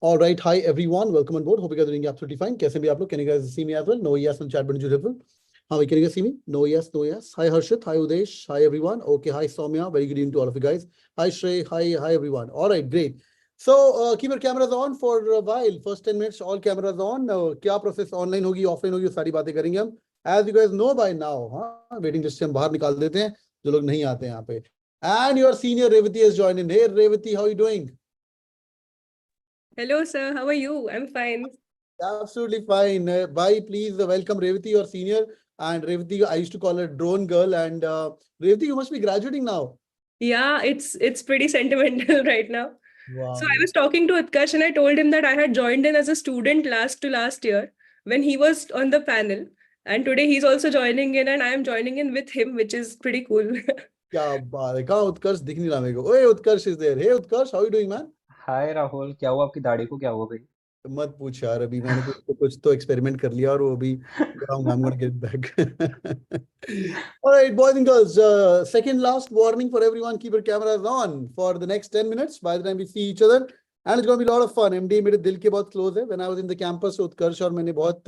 All right, hi everyone, welcome on board. Hope you guys are doing absolutely fine. कैसे भी आप लोग? Can you guys see me as well? No, yes, on chat button beautiful. How can you guys see me? No, yes, no, yes. Hi Harshit, hi Udesh, hi everyone. Okay, hi Soumya, very good evening to all of you guys. Hi Shrey, hi everyone. All right, great. So keep your cameras on for a while. First 10 minutes, all cameras on. क्या process online होगी, offline होगी, सारी बातें करेंगे हम. As you guys know by now, हाँ, waiting list से हम बाहर निकाल देते हैं जो लोग नहीं आते हैं यहाँ पे. And your senior Revati has joined in. Hey Revati, how are you doing? Hello, sir. How are you? I'm fine. Absolutely fine. Bye, please welcome Revati, your senior. And Revati, I used to call her drone girl. And Revati, you must be graduating now. Yeah, it's pretty sentimental right now. Wow. So I was talking to Utkarsh and I told him that I had joined in as a student last year when he was on the panel. And today he's also joining in and I am joining in with him, which is pretty cool. क्या बात है, कहाँ उत्कर्ष दिख नहीं रहा मेरे को. ओए उत्कर्ष is there. Hey Utkarsh, how are you doing, man? हाय राहुल, क्या हुआ आपकी दाढ़ी को? क्या हुआ भाई? मत पूछ यार, अभी मैंने कुछ तो एक्सपेरिमेंट कर लिया और वो अभी I'm going to get back. All right, boys and girls, second last warning for everyone, keep your cameras on for the next 10 minutes by the time we see each other. And it's going to be a lot of fun. MD मेरे दिल के बहुत close है. When I was in the campus, उत्कर्ष और मैंने बहुत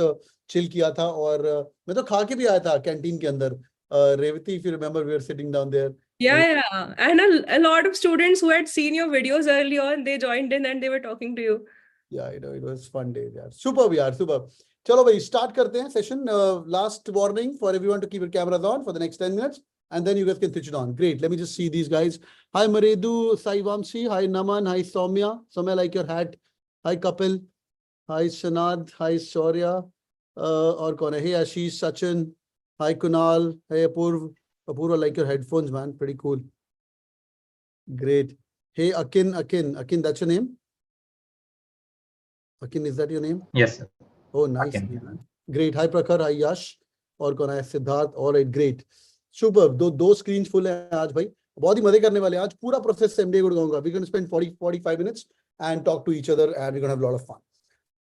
chill किया था और मैं तो खा के भी आया था कैंटीन के अंदर. Revati, if you remember, we were sitting down there. Yeah. And a lot of students who had seen your videos early on, they joined in and they were talking to you. Yeah, I know, it was fun days, yaar. Superb, yaar, superb. चलो भाई, start करते हैं session. Last warning for everyone to keep your cameras on for the next 10 minutes. And then you guys can switch it on. Great. Let me just see these guys. Hi, Maredu, Sai Vamsi. Hi, Naman. Hi, Soumya. Soumya, I like your hat. Hi, Kapil. Hi, Shanad. Hi, Shaurya. Or kaun hai? Hey, Ashish, Sachin. Hi, Kunal. Hey, Apurv. Apurv, I like your headphones, man. Pretty cool. Great. Hey, Akin, that's your name? Akin, is that your name? Yes, sir. Oh, nice. Akin. Great. Hi, Prakhar. Hi, Yash. और कौन है? Siddharth. All right, great. Super. दो screens full हैं आज भाई. बहुत ही मजे करने वाले हैं आज. पूरा process MDI गुड़गांव का. We're going to spend 45 minutes and talk to each other and we're going to have a lot of fun.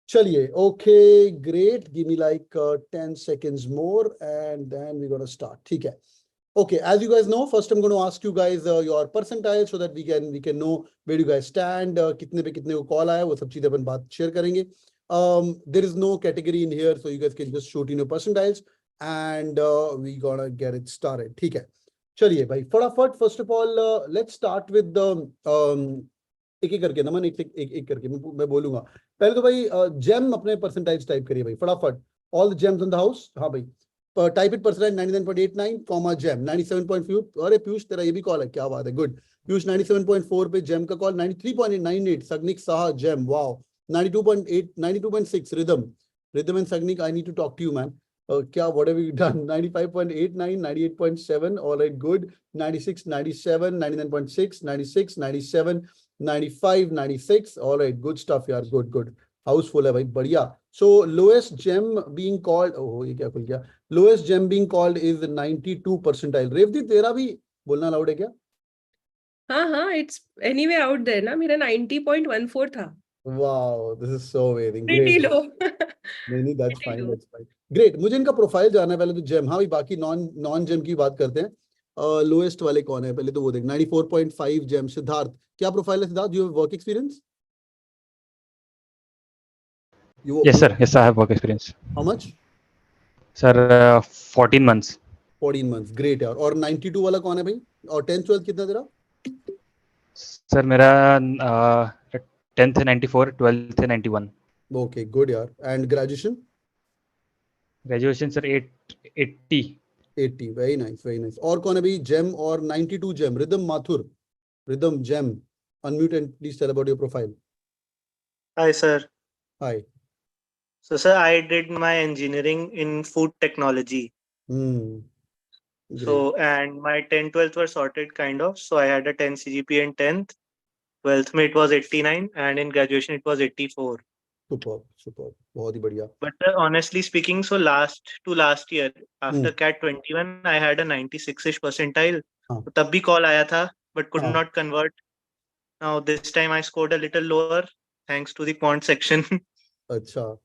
चलिए. Okay, great. Give me like 10 seconds more and then we're going to start. ठीक है. Okay, as you guys know, first I'm going to ask you guys your percentile so that we can know where you guys stand. कितने पे कितने को call आया वो सब चीजें अपन बात share करेंगे. There is no category in here, so you guys can just shoot in your percentiles and we gonna get it started. ठीक है. चलिए भाई, फटाफट. First of all, let's start with the एक करके नमन एक करके मैं बोलूंगा. पहले तो भाई जेम अपने percentiles टाइप करिए भाई फटाफट. All the gems in the house. हाँ भाई. Type it percentile 99.89 comma gem 97.4. अरे पीयूष तेरा ये भी कॉल है, क्या बात है, गुड. पीयूष 97.4 पे जेम का कॉल. 93.98 सगनिक साहा जेम, wow. 92.8 92.6 rhythm and Sagnik, I need to talk to you, man. Kya, what have you done? 95.89 98.7, all right, good. 96 97 99.6 96 97 95 96, all right, good stuff, yaar. Good. House full hai bhai, badhiya. So lowest gem being called, oh ye kya khul gaya, lowest gem being called is 92 percentile. Revati, tera bhi bolna allowed hai kya? हाँ, it's anyway out there ना. मेरा 90.14 था. Wow, this is so amazing. Pretty Great. low. नहीं, that's fine, that's fine. Great. मुझे इनका profile जानना है पहले तो. जेम, हाँ भाई, बाकी नॉन जेम की बात करते हैं. लोएस्ट वाले कौन है पहले तो वो देख. 94.5 जेम. सिद्धार्थ, क्या प्रोफाइल है Siddharth? You have work experience? Yes, sir. Yes, I have work experience. How much? Sir, 14 months. 14 months. Great यार. और 92 वाला कौन है भाई? और 10th 12th कितना तेरा? Sir, मेरा 10th है 94, 12th है 91. Okay, good यार. And graduation? Graduation sir 80. 80. Very nice, very nice. और कौन है भाई? जेम और 92 GeM. Rhythm Mathur. Rhythm Gem. Unmute and please tell about your profile. Hi, sir. Hi. So, sir, I did my engineering in food technology. So, and my 10th, 12th were sorted kind of. So I had a 10 CGPA in 10th. 12th में it was 89 and in graduation it was 84. Superb. बहुत ही बढ़िया. But honestly speaking, so last year, after CAT 21, I had a 96-ish percentile. तो तब भी call आया था, but could not convert. Now this time I scored a little lower thanks to the quant section. अच्छा,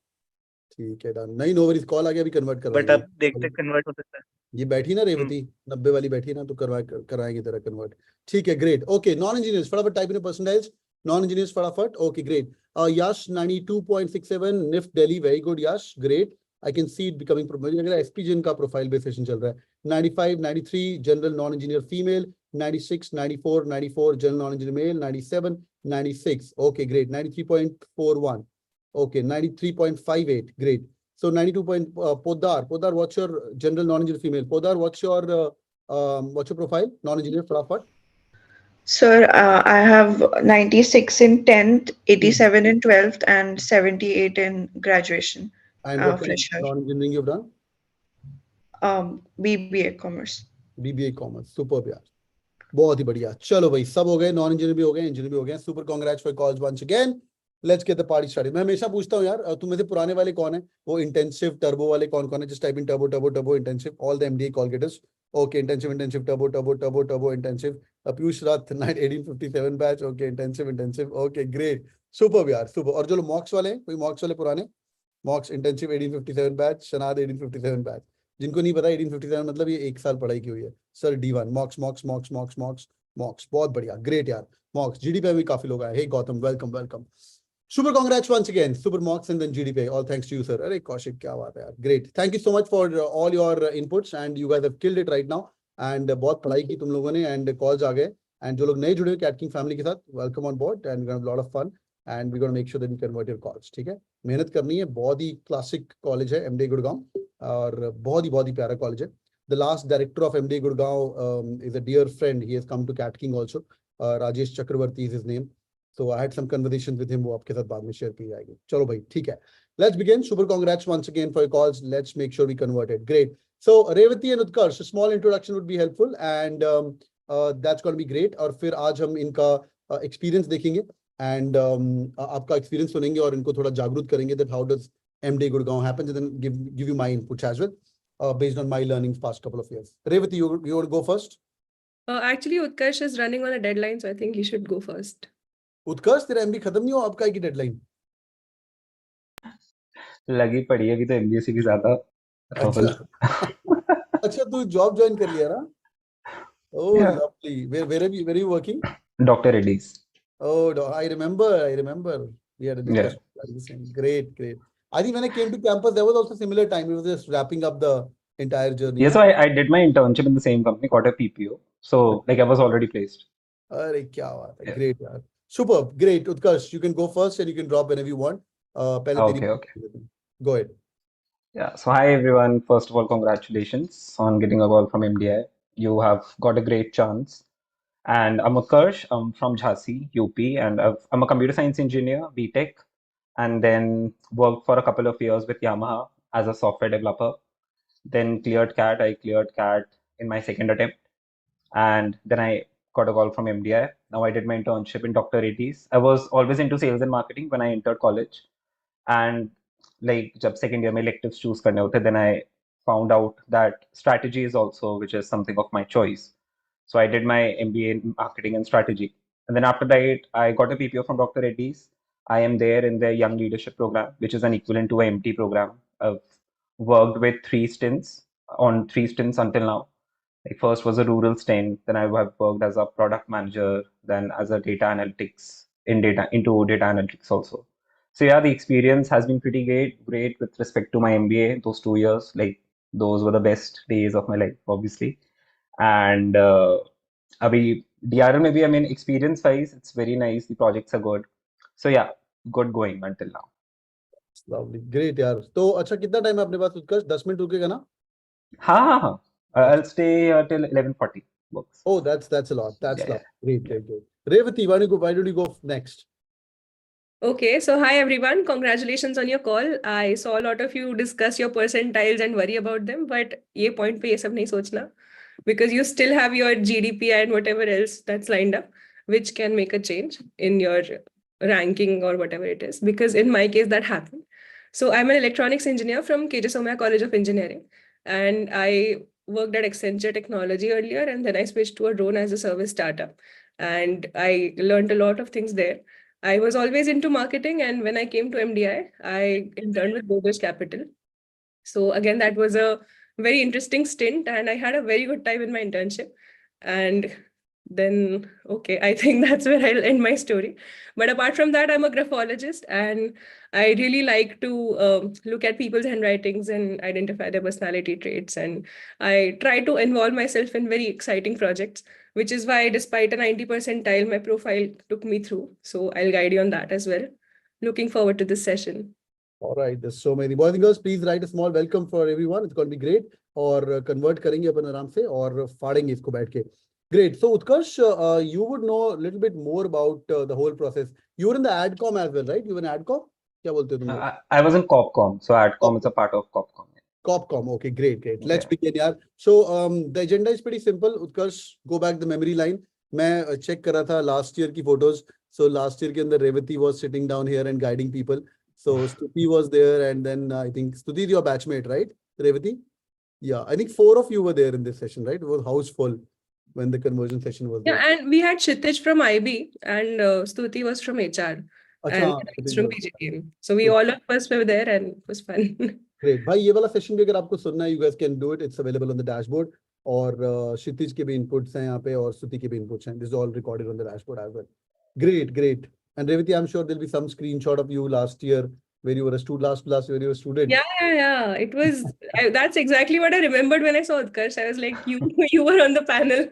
ठीक है, done. नहीं, no worries, call आ गया, अभी कन्वर्ट करवाएंगे. But अब देखते कन्वर्ट हो सकता है. ये बैठी ना रेवती 90 वाली बैठी ना, तो कराएंगे तेरा कन्वर्ट. ठीक है, ग्रेट. ओके, नॉन इंजीनियर्स फटाफट टाइप इन परसेंटाइल्स. Non-engineers फटाफट. Okay, great. Yash 92.67 NIFT Delhi, very good Yash, great. I can see it becoming SPJain का profile based session चल रहा है. 95, 93 general non-engineer female, 96, 94, 94 general non-engineer male, 97, 96. Okay, great. 93.41. Okay, 93.58. Great. So 92 point Podar, what's your general non-engineer female? Podar, what's your profile? Non-engineer fटाफट. Sir, I have 96 in 10th, 87 in 12th, and 78 in graduation. And what kind of Fresher. non-engineering you've done? BBA Commerce. BBA Commerce. Superb यार. बहुत ही बढ़िया. चलो भाई, सब हो गए, non engineer भी हो गए, इंजीनियर भी हो गए. Super congrats for calls once again. Let's get the party started. मैं हमेशा पूछता हूँ यार, तुम में से पुराने वाले कौन है? वो इंटेंसिव टर्बो वाले कौन कौन है? Just type in turbo turbo turbo intensive. All the MDI call getters. Okay, intensive turbo turbo turbo turbo intensive. Piyush Rath 1857 batch. Okay, intensive. Okay, great. Super यार, सुपर. और जो लोग मॉक्स वाले हैं, कोई मॉक्स वाले पुराने? मॉक्स इंटेंसिव 1857 बैच, शनाद 1857 बैच. जिनको नहीं पता 1857 मतलब ये 1 साल पढ़ाई की हुई है. सर D1 मॉक्स बहुत बढ़िया, ग्रेट यार. मॉक्स जीडीपी में भी काफी लोग आए. Hey Gautam, welcome. Super congrats once again. Super mocks and then GDP. All thanks to you sir. अरे कौशिक, क्या बात है यार, great. Thank you so much for all your inputs and you guys have killed it right now. And बहुत पढ़ाई की तुम लोगों ने एंड कॉल्स आ गए. एंड जो लोग नए जुड़े हुए कैटकिंग फैमिली के साथ, welcome on board and lot of fun. And we gonna make sure that you convert your calls. ठीक है, मेहनत करनी है. बहुत ही क्लासिक कॉलेज है एमडीए गुड़गांव, और बहुत ही प्यारा कॉलेज है. The last director of MDI Gurgaon is a dear friend. He has come to CATKing also. Rajesh Chakravarti is his name. So I had some conversations with him. वो आपके साथ बाद में share की जाएगी. चलो भाई, ठीक है. Let's begin. Super congrats once again for your calls. Let's make sure we convert it. Great. So Revati and Utkarsh, a small introduction would be helpful, and that's going to be great. और फिर आज हम इनका experience देखेंगे and आपका experience सुनेंगे और इनको थोड़ा जागरूक करेंगे that how does MDI Gurgaon happen, and then give you my inputs as well. Based on my learnings past couple of years. Revati, you want to go first? Actually, Utkarsh is running on a deadline, so I think he should go first. Utkarsh, तेरा MD खत्म नहीं हुआ, आपका है की deadline? लगी पड़ी है अभी तो एमबीए से भी ज्यादा. अच्छा, तू जॉब ज्वाइन कर लिया ना? Oh, Yeah. lovely. Where are you working? Dr. Reddy's. Oh, I remember. We had a discussion. Yeah. Great. I think when I came to campus, there was also similar time. It was just wrapping up the entire journey. Yeah, so I did my internship in the same company, got a PPO. So like I was already placed. अरे क्या बात है. Yeah. Great यार. Superb. Great. Utkarsh, you can go first and you can drop whenever you want. पहले तेरी. Okay. Go ahead. Yeah, so hi everyone. First of all, congratulations on getting a call from MDI. You have got a great chance. And I'm Utkarsh. I'm from Jhansi, UP, and I'm a computer science engineer, BTech, and then worked for a couple of years with Yamaha as a software developer. Then cleared CAT. I cleared CAT in my second attempt, and then I got a call from MDI. Now I did my internship in Dr. Reddy's. I was always into sales and marketing when I entered college, and like जब second year में electives choose करने होते, then I found out that strategy is also, which is something of my choice. So I did my MBA in marketing and strategy, and then after that I got a PPO from Dr. Reddy's. I am there in their young leadership program, which is an equivalent to a MT program. I've worked with 3 stints until now. Like first was a rural stint, then I have worked as a product manager, then as a data analytics into data analytics also. So yeah, the experience has been pretty great with respect to my MBA. Those 2 years, like those were the best days of my life, obviously. And abhi DRL maybe, I mean, experience wise, it's very nice. The projects are good. So yeah, good going until now. Lovely. Great यार. तो अच्छा, कितना time है अपने पास उत्कर्ष? 10 minute रुकेगा ना? हाँ. I'll stay till 11:40 works. Oh, that's a lot. That's Yeah, lovely. Great. Revati, why don't you go next? Okay, so hi everyone. Congratulations on your call. I saw a lot of you discuss your percentiles and worry about them, but ये point पे ये सब नहीं सोचना, because you still have your GDP and whatever else that's lined up, which can make a change in your ranking or whatever it is. Because in my case, that happened. So I'm an electronics engineer from KJ Somaiya College of Engineering, and I worked at Accenture Technology earlier, and then I switched to a drone as a service startup, and I learned a lot of things there. I was always into marketing, and when I came to MDI, I interned with Dockets Capital. So again, that was a very interesting stint, and I had a very good time in my internship. And then okay, I think that's where I'll end my story. But apart from that, I'm a graphologist, and I really like to look at people's handwritings and identify their personality traits. And I try to involve myself in very exciting projects, which is why, despite a 90 percentile, my profile took me through. So I'll guide you on that as well. Looking forward to this session. All right, there's so many. Boys and girls, please write a small welcome for everyone. It's going to be great. और convert करेंगे अपन आराम से और फाड़ेंगे इसको बैठ के. Great. So Utkarsh, you would know a little bit more about the whole process. You were in the AdCom as well, right? You were in AdCom? क्या बोलते हो तुम लोग? I was in COPCom, so AdCom is a part of COPCom. COPCom. Okay, great. Let's Yeah. begin, yaar. So the agenda is pretty simple. Utkarsh, go back the memory line. मैं check कर रहा था last year की photos. So last year के अंदर Revati was sitting down here and guiding people. So Stuti was there, and then I think Stuti is your batchmate, right? Revati? Yeah, I think 4 of you were there in this session, right? It was house full when the conversion session was there. Yeah, and we had Kshitij from IB, and Stuti was from HR, and अच्छा, I was from PGTM. So we all of us were there, and it was fun. Great. भाई ये वाला session भी अगर आपको सुनना है, you guys can do it. It's available on the dashboard. और क्षितिज के भी इनपुट्स हैं यहाँ पे और स्तुति के भी इनपुट्स हैं. This is all recorded on the dashboard as well. Great. And Revati, I'm sure there'll be some screenshot of you last year where you were a student, last where you were a student. Yeah. It was, that's exactly what I remembered when I saw Utkarsh. I was like, you were on the panel.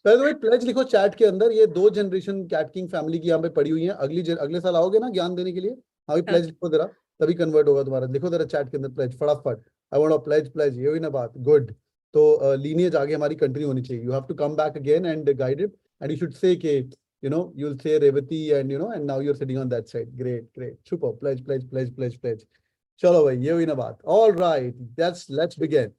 By the way, pledge लिखो chat के अंदर. ये 2 generation CATKing family की यहाँ पे पड़ी हुई हैं. अगले साल आओगे ना ज्ञान देने के लिए? हाँ, pledge लिखो जरा, तभी कन्वर्ट होगा तुम्हारा. लिखो जरा chat के अंदर pledge फटाफट. I want to pledge. ये हुई ना बात. Good. तो lineage आगे हमारी कंटिन्यू होनी चाहिए. You have to come back again and guide it, and you should say कि you'll say Revati, and and now you're sitting on that side. Great. Super. Pledge. चलो भाई, ये हुई ना बात. All right, let's begin.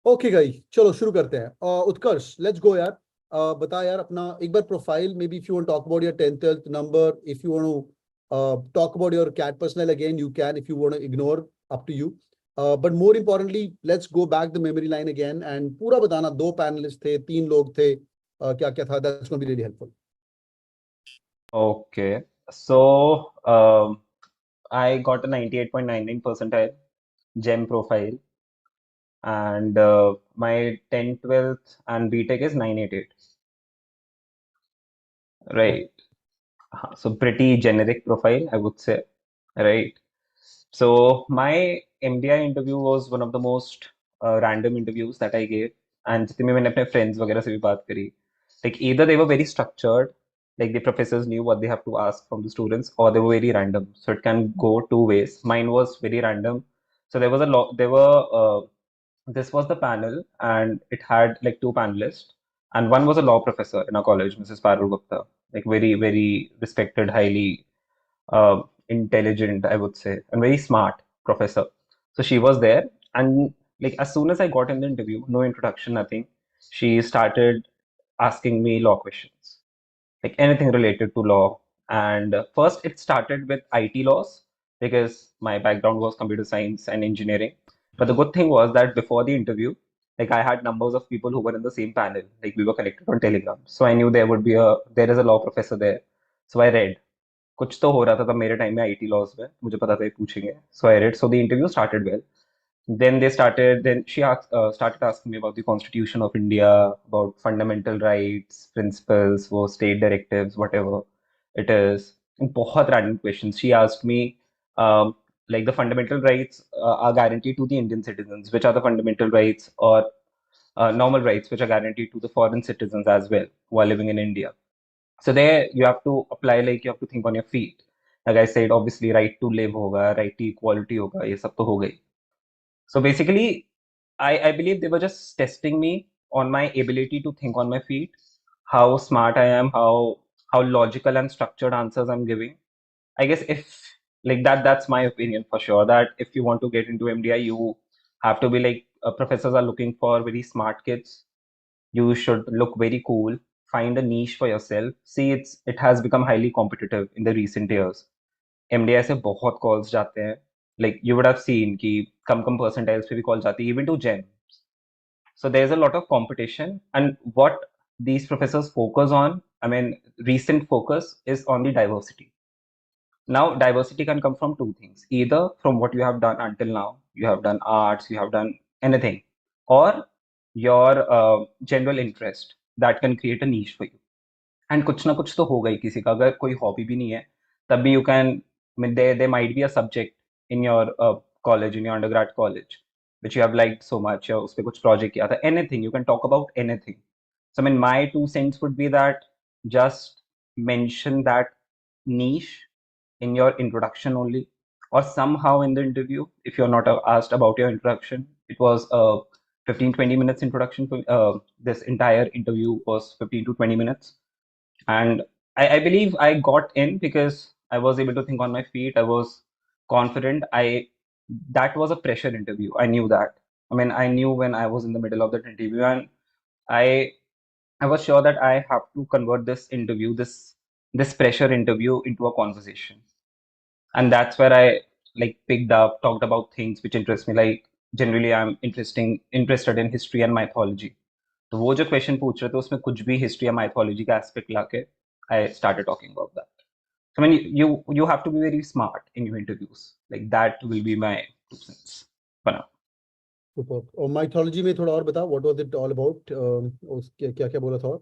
Okay guys, चलो शुरू करते हैं. Utkarsh, let's go यार. बता यार अपना एक बार profile. Maybe if you want to talk about your 10th 12th number, if you want to talk about your CAT personnel again, you can. If you want to ignore, up to you. But more importantly, let's go back the memory line again and पूरा बताना. 2 panelists थे, 3 लोग थे, क्या था. That's going to be really helpful. Okay, so I got a 98.99 percentile GEM profile, and my 10th, 12th, and BTech is 988. Right. So pretty generic profile, I would say. Right. So my MDI interview was one of the most random interviews that I gave, and जितने में मैंने अपने friends वगैरह से भी बात करी, like either they were very structured, like the professors knew what they have to ask from the students, or they were very random. So it can go 2 ways. Mine was very random. So there was a lot. This was the panel, and it had like 2 panelists, and one was a law professor in our college, Mrs. Parul Gupta, like very, very respected, highly intelligent, I would say, and very smart professor. So she was there, and like as soon as I got in the interview, no introduction, nothing, she started asking me law questions, like anything related to law. And first it started with IT laws because my background was computer science and engineering. But the good thing was that before the interview, like I had numbers of people who were in the same panel, like we were connected on Telegram. So I knew there is a law professor there. So I read. कुछ तो हो रहा था तब मेरे time में IT laws में, मुझे पता था ये पूछेंगे. So I read. So the interview started well. Then she started asking me about the Constitution of India, about fundamental rights, principles, वो state directives, whatever it is. And बहुत random questions. She asked me, like the fundamental rights are guaranteed to the Indian citizens. Which are the fundamental rights or normal rights which are guaranteed to the foreign citizens as well who are living in India? So there you have to apply, like you have to think on your feet. Like I said, obviously right to live होगा, right to equality होगा, ये सब तो हो गई. So basically, I believe they were just testing me on my ability to think on my feet, how smart I am, how logical and structured answers I'm giving. I guess if like that's my opinion for sure, that if you want to get into MDI, you have to be like professors are looking for very smart kids. You should look very cool, find a niche for yourself. See, it has become highly competitive in the recent years. MDI से बहुत calls जाते हैं. Like you would have seen कि कम percentiles पे भी call जाती है, even to GEM. So there's a lot of competition, and what these professors focus on, I mean, recent focus is on the diversity. Now, diversity can come from 2 things. Either from what you have done until now, you have done arts, you have done anything, or your general interest. that can create a niche for you. And कुछ ना कुछ तो होगा ही किसी का, अगर कोई hobby भी नहीं है तब भी you can, I mean, there might be a subject in your college, in your undergrad college, which you have liked so much, या उस पे कुछ project किया था, anything, you can talk about anything. So I mean, my 2 cents would be that just mention that niche in your introduction only, or somehow in the interview, if you're not asked about your introduction. It was a 15-20 minutes introduction. This entire interview was 15 to 20 minutes. And I believe I got in because I was able to think on my feet. I was confident. That was a pressure interview. I knew that. I mean, I knew when I was in the middle of that interview, and I was sure that I have to convert this interview, this pressure interview, into a conversation. And that's where I like picked up, talked about things which interest me. Like generally, I'm interested in history and mythology. तो वो जो question पूछ रहे थे उसमें कुछ भी history या माइथोलॉजी का एस्पेक्ट लाके I started talking about that. So I mean, you have to be very smart in your interviews. Like that will be my 2 cents for now. Super. और mythology में थोड़ा और बता, what was it all about? क्या क्या बोला था?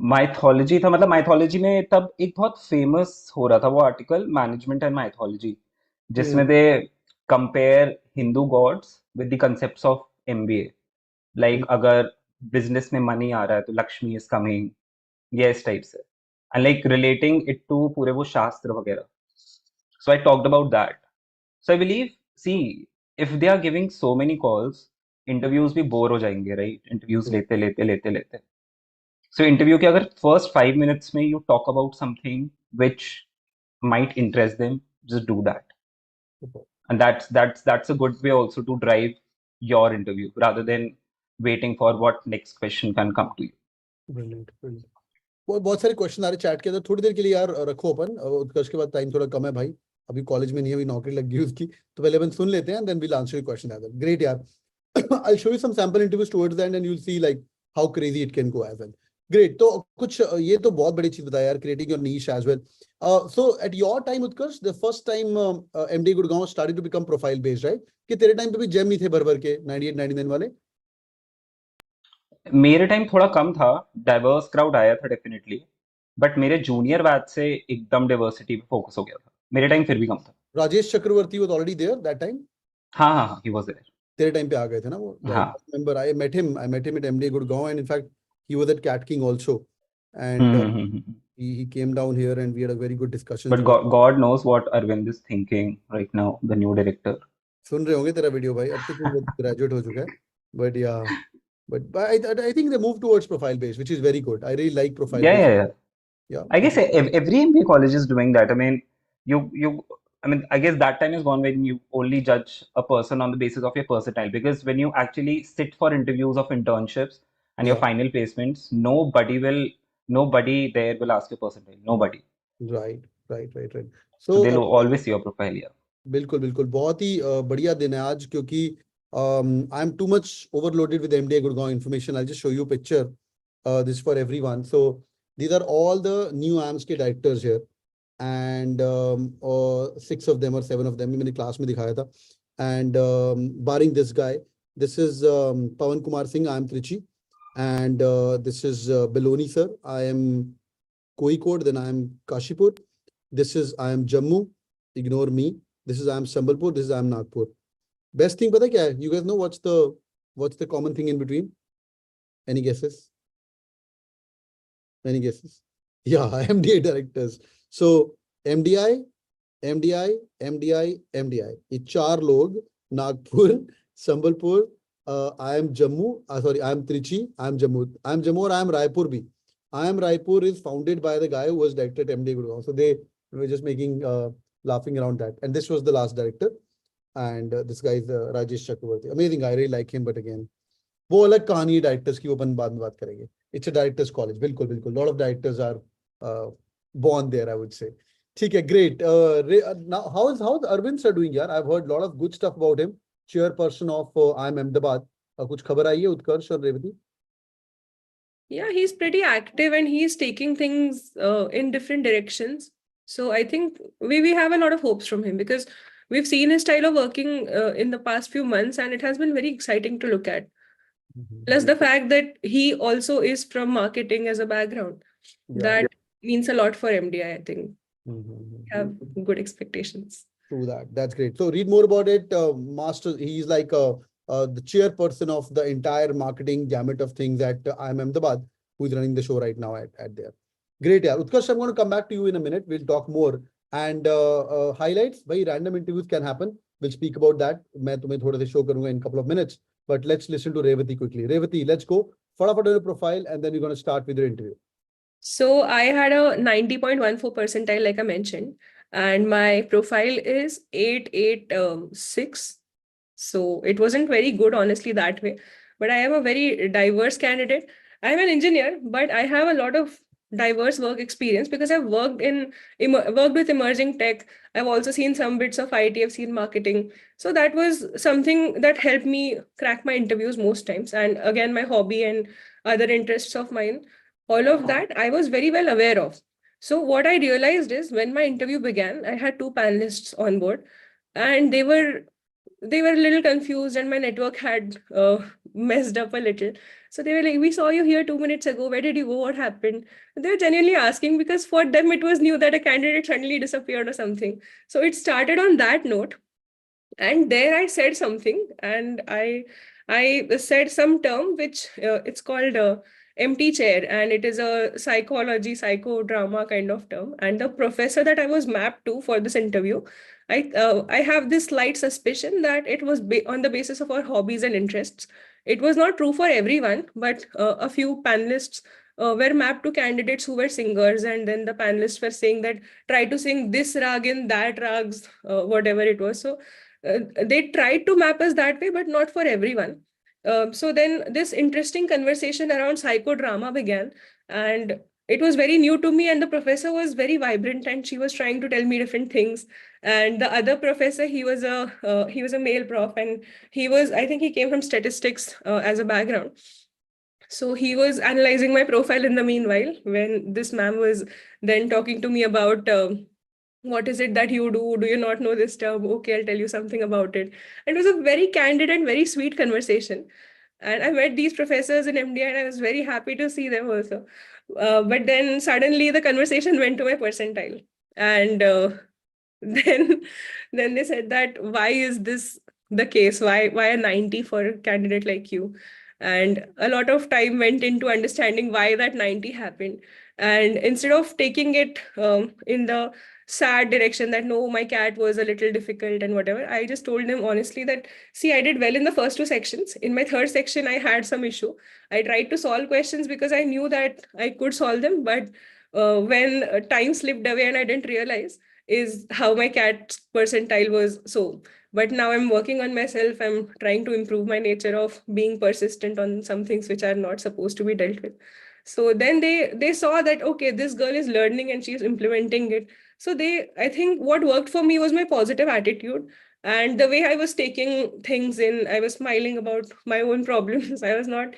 Mythology था, मतलब माइथोलॉजी में तब एक बहुत फेमस हो रहा था वो आर्टिकल, मैनेजमेंट एंड माइथोलॉजी, जिसमें they compare Hindu gods with the concepts of MBA. Like अगर बिजनेस में मनी आ रहा है तो लक्ष्मी इज कमिंग, ये इस टाइप से, and like relating it to पूरे वो शास्त्र वगैरह. So I talked about that. So I believe, see, if they are giving so many calls, interviews भी बोर हो जाएंगे, राइट? इंटरव्यूज लेते लेते लेते लेते. So interview के अगर first 5 minutes में you talk about something which might interest them, just do that. And that's a good way also to drive your interview rather than waiting for what next question can come to you. Brilliant, brilliant. बहुत सारे question आ रहे chat के अंदर. थोड़ी देर के लिए यार रखो अपन, उत्कर्ष के बाद टाइम थोड़ा कम है भाई, अभी कॉलेज में नहीं है, अभी नौकरी लग गई उसकी, तो पहले अपन सुन लेते हैं, then we'll answer your question. Great यार. I'll show you some sample interviews towards the end and you'll see like how crazy it can go as well. Great. तो कुछ ये तो बहुत बड़ी चीज बताया यार, creating your niche as well. So at your time, Utkarsh, the first time MDI Gurgaon started to become profile based, right? कि तेरे टाइम पे भी जेम नहीं थे भर भर के 98-99 वाले? मेरे टाइम थोड़ा कम था, डाइवर्स क्राउड आया था डेफिनेटली, बट मेरे जूनियर बैच से एकदम डाइवर्सिटी पे फोकस हो गया था. मेरे टाइम फिर भी कम था. राजेश चक्रवर्ती was already there that time? हाँ, he was there. तेरे टाइम पे आ गए थे ना वो? हाँ. I remember I met him at MDI Gurgaon, and in fact he was at CATKing also, and he came down here and we had a very good discussion. But God knows what Arvind is thinking right now, the new director. सुन रहे होंगे तेरा video भाई, अब तो graduate हो चुका है, but yeah, but I think they move towards profile based, which is very good. I really like profile based. Yeah. I guess every MBA college is doing that. I mean, I guess that time is gone when you only judge a person on the basis of your percentile, because when you actually sit for interviews of internships and your final placements, nobody there will ask your percentile. Nobody. Right. So they'll always see your profile. Yeah. बिल्कुल. बहुत ही बढ़िया दिन है आज, क्योंकि I am too much overloaded with MDI Gurgaon information. I'll just show you a picture. This is for everyone. So these are all the new IIMs के directors here, and 6 of them or 7 of them मैंने class में दिखाया था. And barring this guy, this is Pawan Kumar Singh. I am Trichy, and this is Beloni sir. I am Kozhikode, then I am Kashipur. This is I am Jammu. Ignore me. This is I am Sambalpur. This is I am Nagpur. Best thing पता क्या है? You guys know what's the common thing in between? Any guesses? Yeah, MDI directors. So MDI. ये 4 लोग, Nagpur, Sambalpur, I am Jammu. Sorry, I am Trichy. I am Jammu, और I am Raipur भी. I am Raipur is founded by the guy who was director at MDI Gurgaon. So they were just making laughing around that. And this was the last director. And this guy is Rajesh Chakravarti. Amazing guy. I really like him. But again, वो अलग कहानी है directors की, वो अपन बाद में बात करेंगे. It's a directors college. बिल्कुल. Lot of directors are born there, I would say. ठीक है, great. Now, how's Arvind sir doing यार? I've heard a lot of good stuff about him. Chairperson of IIM Ahmedabad. कुछ खबर आई है उत्कर्ष और Revati? Yeah, he's pretty active and he's taking things in different directions. So I think we have a lot of hopes from him, because we've seen his style of working in the past few months, and it has been very exciting to look at. Plus the fact that he also is from marketing as a background. That means a lot for MDI, I think. Have good expectations. True that. That's great. So read more about it. Master, he's like the chairperson of the entire marketing gamut of things at IIM Ahmedabad, who is running the show right now at there. Great, yeah. Utkarsh, I'm going to come back to you in a minute. We'll talk more. And highlights, very random interviews can happen. We'll speak about that. मैं तुम्हें थोड़ा सा show करूँगा in a couple of minutes. But let's listen to Revati quickly. Revati, let's go. फटाफट your profile and then we're going to start with your interview. So I had a 90.14 percentile, like I mentioned, and my profile is 886. So it wasn't very good, honestly, that way. But I am a very diverse candidate. I'm an engineer, but I have a lot of diverse work experience because I've worked with emerging tech. I've also seen some bits of IT. I've seen marketing. So that was something that helped me crack my interviews most times. And again, my hobby and other interests of mine, all of that I was very well aware of. So what I realized is when my interview began, I had two panelists on board, and they were a little confused, and my network had messed up a little. So they were like, "We saw you here 2 minutes ago. Where did you go? What happened?" They were genuinely asking because for them it was new that a candidate suddenly disappeared or something. So it started on that note, and there I said something, and I said some term which it's called empty chair, and it is a psychodrama kind of term. And the professor that I was mapped to for this interview, I have this slight suspicion that it was on the basis of our hobbies and interests. It was not true for everyone, but a few panelists were mapped to candidates who were singers, and then the panelists were saying that try to sing this rag in that rags, whatever it was. So they tried to map us that way, but not for everyone. So then this interesting conversation around psychodrama began, and it was very new to me, and the professor was very vibrant, and she was trying to tell me different things. And the other professor, he was a male prof, and I think he came from statistics as a background. So he was analyzing my profile in the meanwhile when this ma'am was then talking to me about what is it that you do? Do you not know this term? Okay, I'll tell you something about it. It was a very candid and very sweet conversation. And I met these professors in MDI, and I was very happy to see them also. But then suddenly the conversation went to my percentile. And then they said that, why is this the case? Why a 90 for a candidate like you? And a lot of time went into understanding why that 90 happened. And instead of taking it in the sad direction that no, my CAT was a little difficult and whatever, I just told them honestly that, see, I did well in the first two sections. In my third section, I had some issue. I tried to solve questions because I knew that I could solve them, but when time slipped away and I didn't realize is how my CAT percentile was so. But now I'm working on myself. I'm trying to improve my nature of being persistent on some things which are not supposed to be dealt with. So then they saw that, okay, this girl is learning and she's implementing it. So I think what worked for me was my positive attitude and the way I was taking things in. I was smiling about my own problems. I was not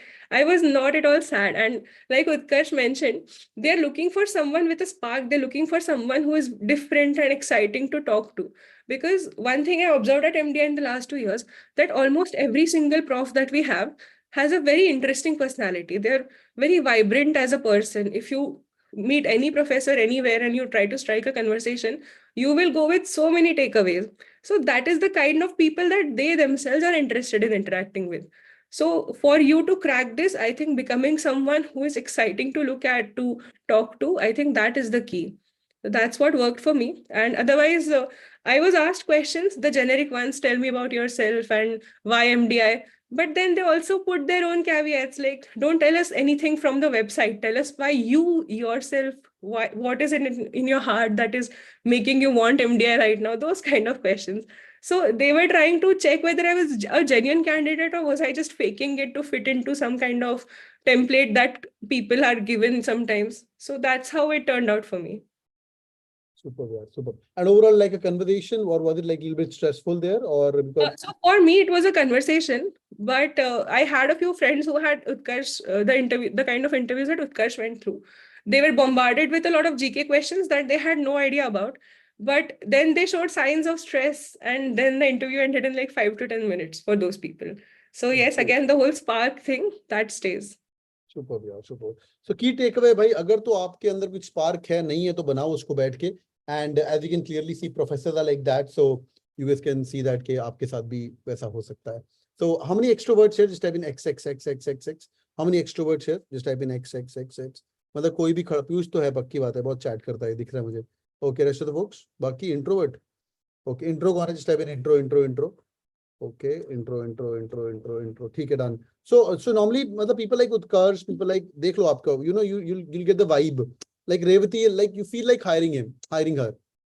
at all sad. And like Utkarsh mentioned, they're looking for someone with a spark. They're looking for someone who is different and exciting to talk to. Because one thing I observed at MDI in the last 2 years, that almost every single prof that we have has a very interesting personality. They're very vibrant as a person. If you meet any professor anywhere and you try to strike a conversation, you will go with so many takeaways. So that is the kind of people that they themselves are interested in interacting with. So for you to crack this, I think becoming someone who is exciting to look at, to talk to, I think that is the key. That's what worked for me. And otherwise, I was asked questions, the generic ones, tell me about yourself and why MDI. But then they also put their own caveats, like, don't tell us anything from the website. Tell us why you yourself, what is in your heart that is making you want MDI right now? Those kind of questions. So they were trying to check whether I was a genuine candidate or was I just faking it to fit into some kind of template that people are given sometimes. So that's how it turned out for me. Super, yeah, super. And overall, like a conversation, or was it like a little bit stressful there, or because... So for me, it was a conversation, but I had a few friends who had Utkarsh, the kind of interviews that Utkarsh went through. They were bombarded with a lot of GK questions that they had no idea about, but then they showed signs of stress, and then the interview ended in like 5 to 10 minutes for those people. So yes, again, the whole spark thing, that stays. Super यार, super. सो की take away भाई, अगर तो आपके अंदर कुछ spark है, नहीं है तो बनाओ उसको बैठ के. And as you can clearly see professors are like that, so you guys can see that कि आपके साथ भी वैसा हो सकता है. So how many extroverts here? Just type in XXXXXX. How many extroverts here? Just type in XXXX. मतलब कोई भी खड़ा, पीयूष तो है, पक्की बात है, बहुत चैट करता है, दिख रहा है मुझे. Okay, rest of the folks बाकी इंट्रोवर्ट. ओके, इंट्रो कौन है? जस्ट टाइप इन इंट्रो. Okay, intro. ठीक है, done. So normally, मतलब people like Utkarsh, people like, देख लो आपका, you know, you'll get the vibe. Like Revati, like you feel like hiring her,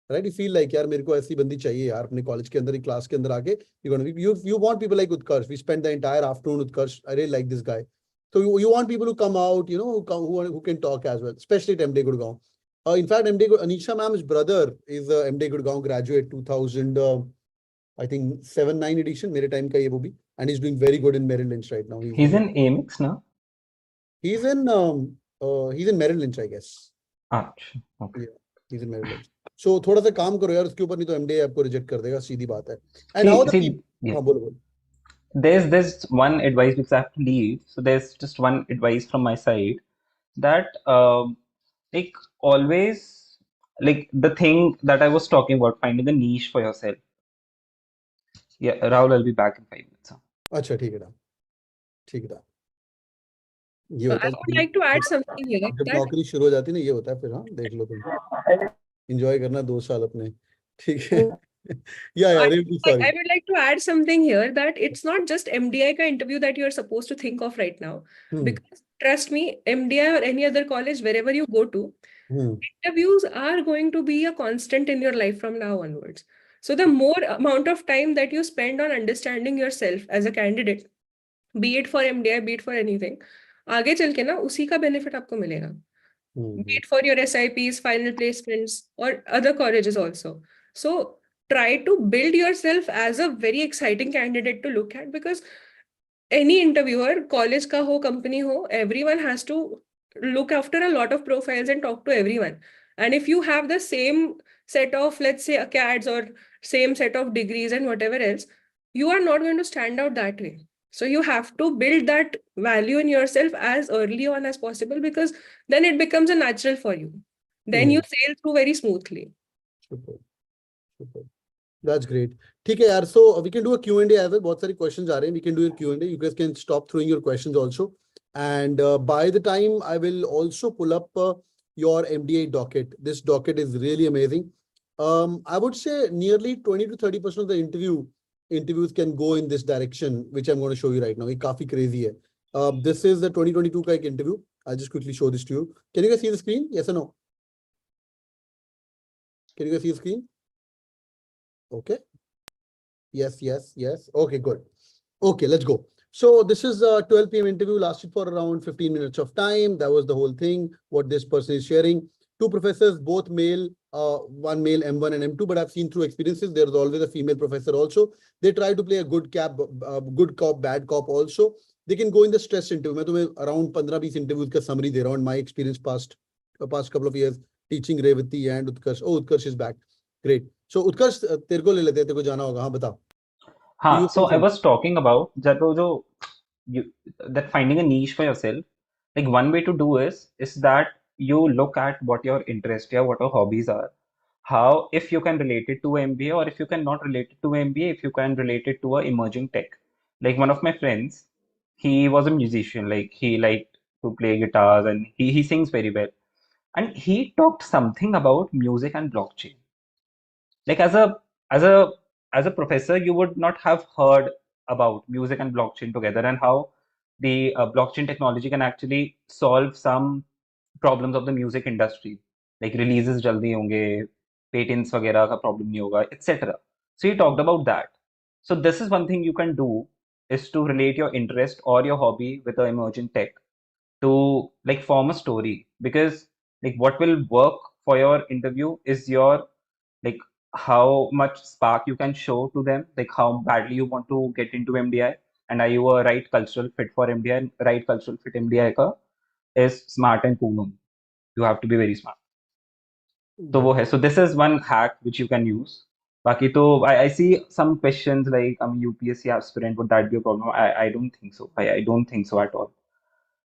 right? You feel like यार मेरे को ऐसी बंदी चाहिए यार अपने कॉलेज के अंदर, क्लास के अंदर आके. You want people like Utkarsh. We spent the entire afternoon with Utkarsh. I really like this guy. So you want people who come out, you know, who can talk as well, especially at MDI Gurgaon. In fact, Anisha ma'am's brother is a MDI Gurgaon graduate, 2000. I think 7-9 edition, मेरे time का ये वो भी, and he's doing very good in Merrill Lynch right now. He's in AMX now. He's in Merrill Lynch, I guess. अच्छा, okay. Yeah, he's in Merrill Lynch. So थोड़ा सा काम करो यार उसके ऊपर, नहीं तो MDA आपको reject कर देगा, सीधी बात है. And how the people? Yeah. हाँ, बोलो. There's one advice because I have to leave. So there's just one advice from my side that like always, like the thing that I was talking about, finding a niche for yourself. Yeah, Rahul, I'll be back in 5 minutes. अच्छा, ठीक है, ये होता I है would like to add something here. जब That नौकरी शुरू हो जाती है ना, ये होता है फिर. हाँ, देख लो तुम, एंजॉय करना 2 साल अपने. ठीक है. yeah, really sorry. I would like to add something here, that it's not just MDI ka interview that you're supposed to think of right now. Because trust me, MDI or any other college, wherever you go to, interviews are going to be a constant in your life from now onwards. So the more amount of time that you spend on understanding yourself as a candidate, be it for MDI, be it for anything, आगे चल के ना उसी का benefit आपको मिलेगा. Be it for your SIPs, final placements, or other colleges also. So try to build yourself as a very exciting candidate to look at, because any interviewer, college ka ho, company ho, everyone has to look after a lot of profiles and talk to everyone. And if you have the same set of, let's say, acads or same set of degrees and whatever else, you are not going to stand out that way. So you have to build that value in yourself as early on as possible, because then it becomes a natural for you. Then you sail through very smoothly. Super. That's great. ठीक है यार, so we can do a Q&A as well. बहुत सारी questions आ रहे हैं. We can do a Q&A. You guys can stop throwing your questions also. And by the time I will also pull up your MDA docket. This docket is really amazing. I would say nearly 20 to 30% of the interviews can go in this direction, which I'm going to show you right now. ये काफी crazy है. This is the 2022 का एक interview. I'll just quickly show this to you. Can you guys see the screen? Yes or no? Can you guys see the screen? Okay. Yes. Okay, good. Okay, let's go. So this is a 12 p.m. interview, lasted for around 15 minutes of time. That was the whole thing, what this person is sharing. 2 professors, both male, one male M1 and M2, but I've seen through experiences, there's always a female professor also. They try to play a good cop, bad cop also. They can go in the stress interview. मैं तुम्हें around 15-20 interviews का summary दे रहा हूँ, and my experience past couple of years teaching Revati and Utkarsh. Oh, Utkarsh is back. Great. So Utkarsh, तेरे को ले लेते हैं, तेरे को जाना होगा. हाँ, बता. हाँ, so I was talking about that finding a niche for yourself. Like one way to do is that you look at what your interests are, what your hobbies are. How, if you can relate it to MBA, or if you cannot relate it to MBA, if you can relate it to a emerging tech. Like one of my friends, he was a musician. Like he liked to play guitars and he sings very well. And he talked something about music and blockchain. Like as a professor, you would not have heard about music and blockchain together, and how the blockchain technology can actually solve some problems of the music industry, like releases jaldi honge, patents वगैरह का problem नहीं होगा, etc. So he talked about that. So this is one thing you can do, is to relate your interest or your hobby with the emerging tech to like form a story, because like what will work for your interview is your like how much spark you can show to them, like how badly you want to get into MDI, and are you a right cultural fit for MDI. And right cultural fit MDI का is smart and cool only. You have to be very smart. So वो है. So this is one hack which you can use. बाकी तो I see some questions like I'm a UPSC aspirant, would that be a problem? I don't think so. I don't think so at all.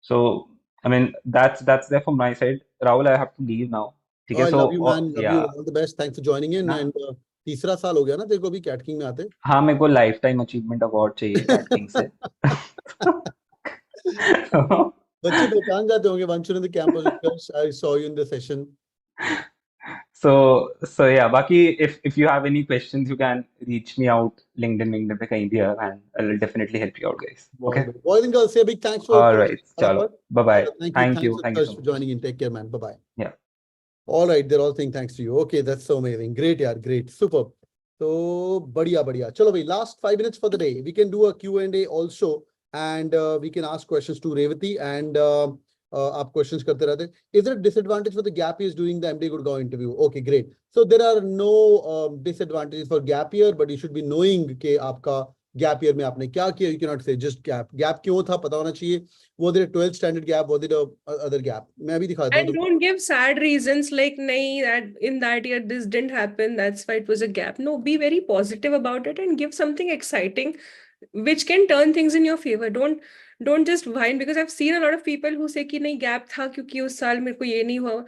So I mean that's there from my side. Rahul, I have to leave now. ठीक है, I so love you, man. Love you. yeah. All the best. Thanks for joining in. ना And तीसरा साल हो गया ना तेरे को भी CATKing में आते. हाँ, मेरे को लाइफ टाइम अचीवमेंट अवार्ड चाहिए CATKing से. बच्चे पहचान जाते होंगे. Once you're in the campus, Utkarsh, I saw you in the session. So yeah, बाकी if you have any questions, you can reach me out LinkedIn पे कहीं भी है, and I'll definitely help you out, guys. Okay. Boys and girls, say a big thanks for. All right. चलो. Bye bye. Thank you. Thank you so for much. joining in. Take care, man. Bye bye. Yeah. All right, they're all saying thanks to you. Okay, that's so amazing. Great, yaar. Great. Superb. So, बढ़िया. चलो भाई, last 5 minutes for the day. We can do a Q&A also, and we can ask questions to Revati, and आप questions करते रहते. Is there a disadvantage for the gap years during the MBA Gurgaon interview? Okay, great. So there are no disadvantages for gap year, but you should be knowing कि आपका gap year में आपने क्या किया. You cannot say just gap. Gap क्यों था पता होना चाहिए. Was it a 12th standard gap? Was it a other gap? मैं अभी दिखाता हूँ. And don't give sad reasons like nahi, that in that year this didn't happen, that's why it was a gap. No, be very positive about it and give something exciting which can turn things in your favor. Don't just whine, because I've seen a lot of people who say कि नहीं gap था क्योंकि उस साल मेरे को ये नहीं हुआ.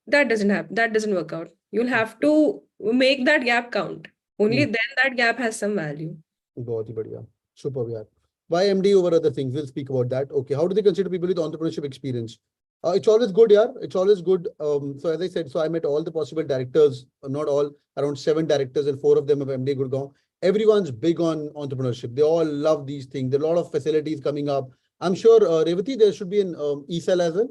That doesn't happen. That doesn't work out. You'll have to make that gap count. Only then that gap has some value. बहुत ही बढ़िया. Superb यार. Why MD over other things? We'll speak about that. Okay. How do they consider people with entrepreneurship experience? It's always good, yeah. It's always good. So as I said, so I met all the possible directors, not all, around 7 directors, and 4 of them of MBA Gurgaon. Everyone's big on entrepreneurship. They all love these things. There are a lot of facilities coming up. I'm sure, Revati, there should be an ESL as well.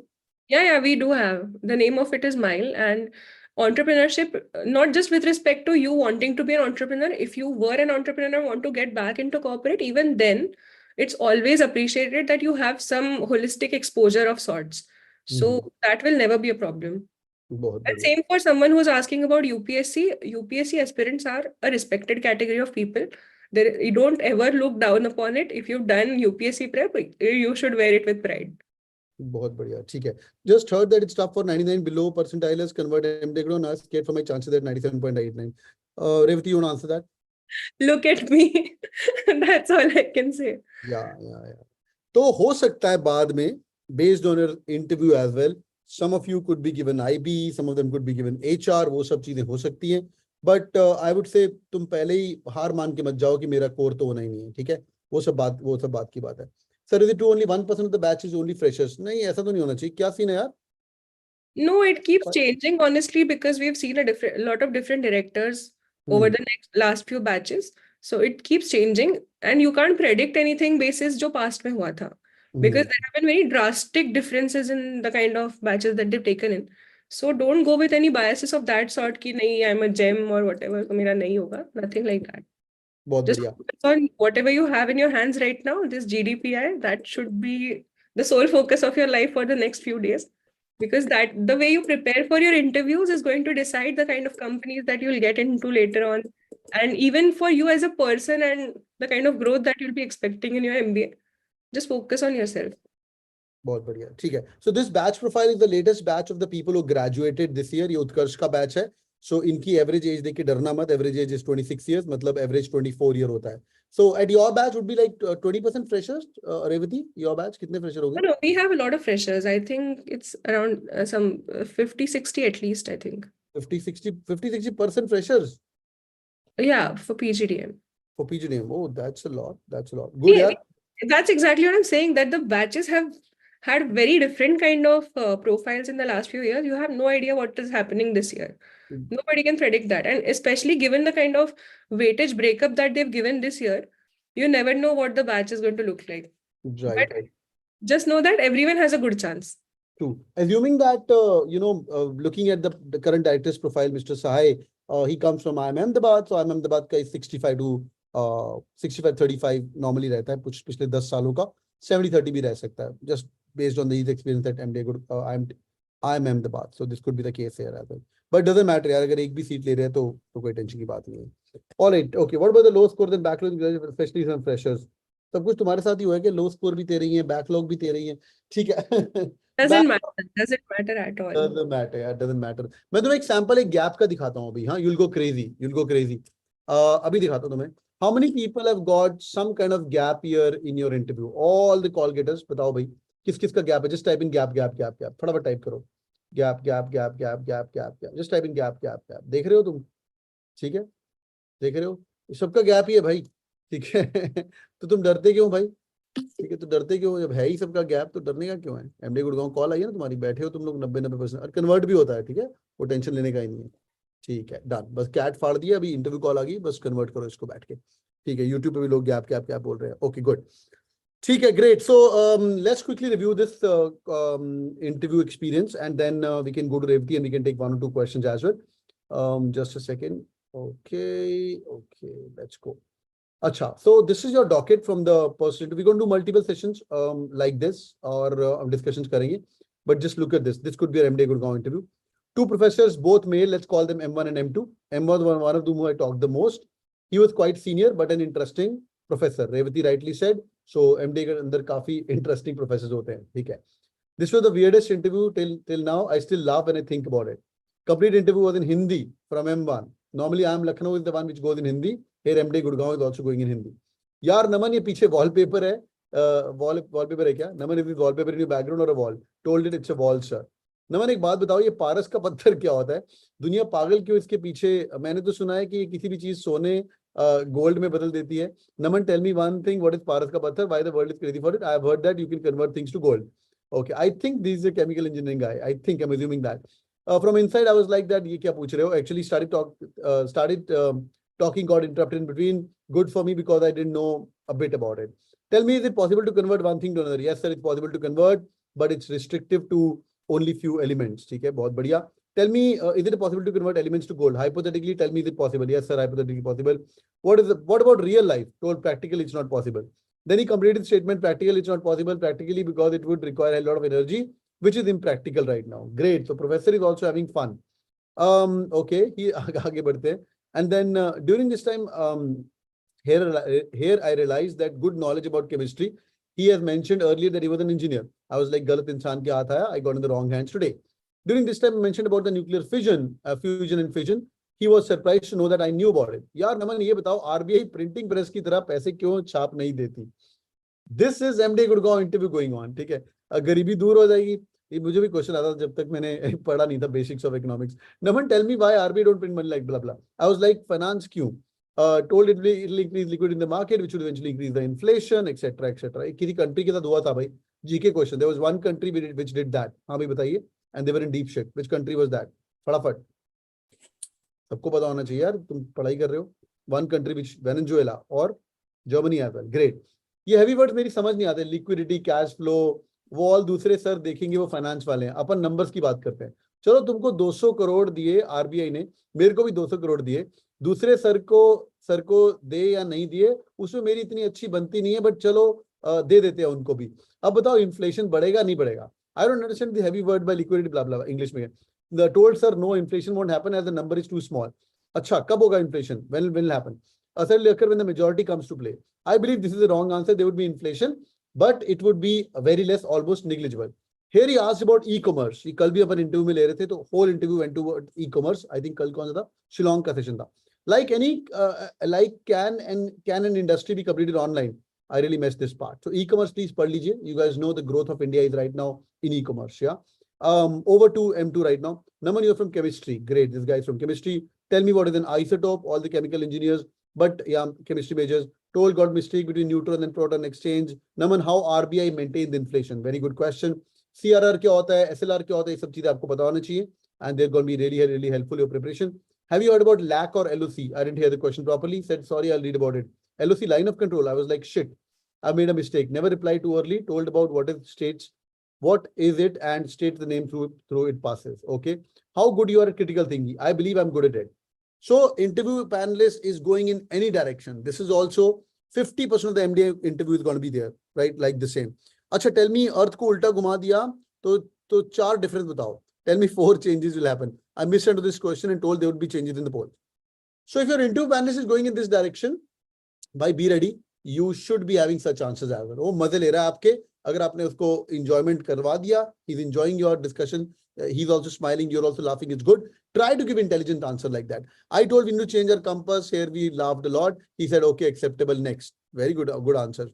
Yeah, we do have. The name of it is Mile, and entrepreneurship, not just with respect to you wanting to be an entrepreneur. If you were an entrepreneur and want to get back into corporate, even then, it's always appreciated that you have some holistic exposure of sorts. So that will never be a problem. And same for someone who's asking about UPSC. UPSC aspirants are a respected category of people. You don't ever look down upon it. If you've done UPSC prep, you should wear it with pride. बहुत बढ़िया. ठीक है. Just heard that it's tough for 99 below percentiles convert MBA Gurgaon. Now scared for my chances at 97.89. Revati, you want to answer that? Look at me. That's all I can say. Yeah. तो हो सकता है बाद में, based on your interview as well, some of you could be given IB, some of them could be given HR. वो सब चीजें हो सकती हैं. But I would say तुम पहले ही हार मान के मत जाओ कि मेरा कोर तो होना ही नहीं है. ठीक है. वो सब बात की बात है. Sir, is it true only 1% of the batch is only freshers? नहीं, ऐसा तो नहीं होना चाहिए. क्या सीन है यार? No, it keeps changing, honestly, because we've seen a lot of different directors over the last few batches. So it keeps changing, and you can't predict anything basis जो past में हुआ था, because there have been very drastic differences in the kind of batches that they've taken in. So don't go with any biases of that sort कि नहीं, I'm a gem or whatever, तो मेरा नहीं होगा. Nothing like that. Just focus on whatever you have in your hands right now. This GDPI, that should be the sole focus of your life for the next few days, because that the way you prepare for your interviews is going to decide the kind of companies that you'll get into later on, and even for you as a person and the kind of growth that you'll be expecting in your MBA. Just focus on yourself. बहुत बढ़िया. ठीक है. So this batch profile is the latest batch of the people who graduated this year. ये उत्कर्ष का batch है. So इनकी average age देख के डरना मत. Average age is 26 years. मतलब average 24 year होता है. So at your batch would be like 20% freshers. Revati, your batch कितने fresher होंगे? No, we have a lot of freshers. I think it's around some 50-60 at least, I think. 50-60% freshers? Yeah, for PGDM. For PGDM. Oh, that's a lot. Good, yeah. That's exactly what I'm saying, that the batches have had very different kind of profiles in the last few years. You have no idea what is happening this year. Nobody can predict that. And especially given the kind of weightage breakup that they've given this year, you never know what the batch is going to look like. Right. But just know that everyone has a good chance. True. Assuming that, looking at the current director's profile, Mr. Sahai, he comes from IIM Ahmedabad. So IIM Ahmedabad का 65 to 65-35 normally रहता है. कुछ पिछले 10 सालों का 70-30 भी रह सकता है. Just based on the experience at MBA IIM Ahmedabad. So this could be the case here as well. But doesn't matter यार, अगर एक भी सीट ले रहे हैं तो कोई टेंशन की बात नहीं है. All right, okay. What about the low score and backlog, especially some freshers? सब कुछ तुम्हारे साथ ही हुआ है कि low score भी दे रही हैं, backlog भी दे रही हैं. ठीक है. Doesn't matter at all. Doesn't matter यार, doesn't matter. मैं तुम्हें एक sample एक gap का दिखाता हूँ अभी. हाँ, you'll go crazy. अभी दिखाता हूँ तुम्हें. How many people have got some kind of gap year in your interview? All the call getters, बताओ भाई किस किस का गैप है? Just type in gap. फटाफट टाइप करो. Gap. Just type in gap. देख रहे हो तुम? ठीक है, देख रहे हो? सबका गैप ही है भाई. ठीक है. तो तुम डरते क्यों भाई? ठीक है, तो डरते क्यों? जब है ही सबका गैप तो डरने का क्यों है? एमडी गुड़गांव कॉल आई है ना तुम्हारी, बैठे हो तुम लोग 90% और कन्वर्ट भी होता है. ठीक है, वो टेंशन लेने का ही नहीं है. ठीक है, डन. बस कैट फाड़ दिया, अभी इंटरव्यू कॉल आ गई, बस कन्वर्ट करो इसको बैठ के. ठीक है, यूट्यूब पे भी लोग गैप बोल रहे हैं. Okay, good. ठीक है, great. So let's quickly review this interview experience and then we can go to Revati and we can take 1 or 2 questions as well. Just a second. Okay, let's go. Acha, so this is your docket from the person. We're going to do multiple sessions like this or discussions karenge. But just look at this. This could be an MDI Gurgaon interview. 2 professors, both male. Let's call them M1 and M2. M1 was one of them who I talked the most. He was quite senior, but an interesting professor. Revati rightly said. So MDI के अंदर काफी interesting professors होते हैं. ठीक है. This was the weirdest interview till now. I still laugh when I think about it. Complete interview was in Hindi from M1. Normally I am Lucknow is the one which goes in Hindi. Here MDI Gurgaon is also going in Hindi. यार नमन ये पीछे wallpaper है. Wallpaper है क्या? नमन is wallpaper in your background or a wall? Told it it's a wall, sir. नमन एक बात बताओ, ये पारस का पत्थर क्या होता है? दुनिया पागल क्यों इसके पीछे? मैंने तो सुना है कि किसी भी चीज सोने गोल्ड में बदल देती है. Naman, tell me one thing, what is पारस का पत्थर? Why the world is crazy for it? I have heard that you can convert things to gold. Okay, I think this is a chemical engineering guy. I think I am assuming that. From inside I was like that, ये क्या पूछ रहे हो? Actually started talking got interrupted in between. Good for me because I didn't know a bit about it. Tell me, is it possible to convert one thing to another? Yes sir, it's possible to convert, but it's restrictive to only few elements. ठीक है, बहुत बढ़िया. Tell me, is it possible to convert elements to gold? Hypothetically, tell me, is it possible? Yes sir, hypothetically possible. What about real life? Told practically it's not possible. Then he completed statement, practically it's not possible. Practically because it would require a lot of energy, which is impractical right now. Great. So professor is also having fun. Okay, he आगे बढ़ते हैं. And then during this time, here I realized that good knowledge about chemistry. He has mentioned earlier that he was an engineer. I was like, galat insaan ke haath aaya. I got in the wrong hands today. During this time, I mentioned about the nuclear fusion and fission. He was surprised to know that I knew about it. यार नमन ये बताओ, RBI printing press की तरह पैसे क्यों छाप नहीं देती? This is MDI Gurgaon interview going on. ठीक है, गरीबी दूर हो जाएगी. ये मुझे भी क्वेश्चन आता था जब तक मैंने पढ़ा नहीं था basics of economics. Naman, tell me why RBI don't print money like blah blah. I was like, finance क्यों? Told it will increase liquidity in the market, which will eventually increase the inflation, etc. etc. किसी country के साथ हुआ था भाई. GK question. There was one country which did that. हाँ भाई बताइए. And they were in deep shit. Which country was that? फटाफट. सबको पता होना चाहिए यार, तुम पढ़ाई कर रहे हो. One country which वेनेजुएला और जर्मनी as well. Great. ये heavy words मेरी समझ नहीं आते. Liquidity, cash flow, वो ऑल दूसरे सर देखेंगे, वो फाइनेंस वाले हैं. अपन नंबर्स की बात करते हैं. चलो, तुमको 200 करोड़ दिए आरबीआई ने, मेरे को भी 200 करोड़ दिए. दूसरे सर को दे या नहीं दिए, उसमें मेरी इतनी अच्छी बनती नहीं है, बट चलो दे देते हैं उनको भी. अब बताओ, इन्फ्लेशन बढ़ेगा नहीं बढ़ेगा? I don't understand the heavy word by liquidity blah blah English में. The told sir no, inflation won't happen as the number is too small. अच्छा, कब होगा इन्फ्लेशन? When will happen? असल occur when the majority comes to play. I believe this is the wrong answer. There would be inflation, but it would be very less, almost negligible. Here he asked about e-commerce. ये कल भी अपन interview में ले रहे थे, तो whole interview went to e-commerce. I think कल कौन सा था? शिलोंग का सेशन था. Like can an industry be completed online? I really missed this part. So e-commerce, please पढ़ लीजिए. You guys know the growth of India is right now in e-commerce. Yeah. Over to M2 right now. Naman, you're from chemistry. Great. This guy is from chemistry. Tell me what is an isotope. All the chemical engineers, but yeah, chemistry majors. Told got mistake between neutron and proton exchange. Naman, how RBI maintains inflation? Very good question. CRR क्या होता है? SLR क्या होता है? ये सब चीजें आपको पता होना चाहिए. And they're going to be really helpful your preparation. Have you heard about LAC or LOC? I didn't hear the question properly. Said sorry, I'll read about it. LOC, line of control. I was like, shit, I made a mistake. Never replied too early. Told about what is it, and state the name through it passes. Okay. How good you are at critical thinking? I believe I'm good at it. So interview panelist is going in any direction. This is also 50% of the MDA interview is going to be there, right? Like the same. Acha, tell me, Earth ko ulta घुमा दिया तो 4 difference बताओ. Tell me 4 changes will happen. I misunderstood this question and told there would be changes in the poll. So if your interview panelist is going in this direction, by be ready, you should be having such answers as well. वो मजे ले रहा है आपके, अगर आपने उसको enjoyment करवा दिया, he's enjoying your discussion, he's also smiling, you're also laughing, it's good. Try to give intelligent answer like that. I told we need to change our compass here. We laughed a lot. He said, okay, acceptable, next. Very good, good answer.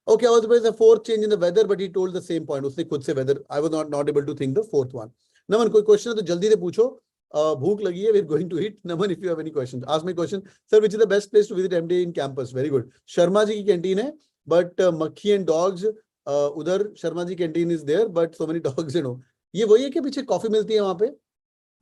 Okay, I was supposed the fourth change in the weather, but he told the same point. उसने खुद से weather. I was not able to think the fourth one. Naman, कोई question है तो जल्दी से पूछो. भूख लगी है. We're going to eat. Naman, if you have any questions, ask me question. Sir, which is the best place to visit MDA in campus? Very good. Sharma ji की canteen है, but Makhi and dogs. उधर Sharma ji canteen is there, but so many dogs, you know. ये वही है कि पीछे coffee मिलती है वहाँ पे?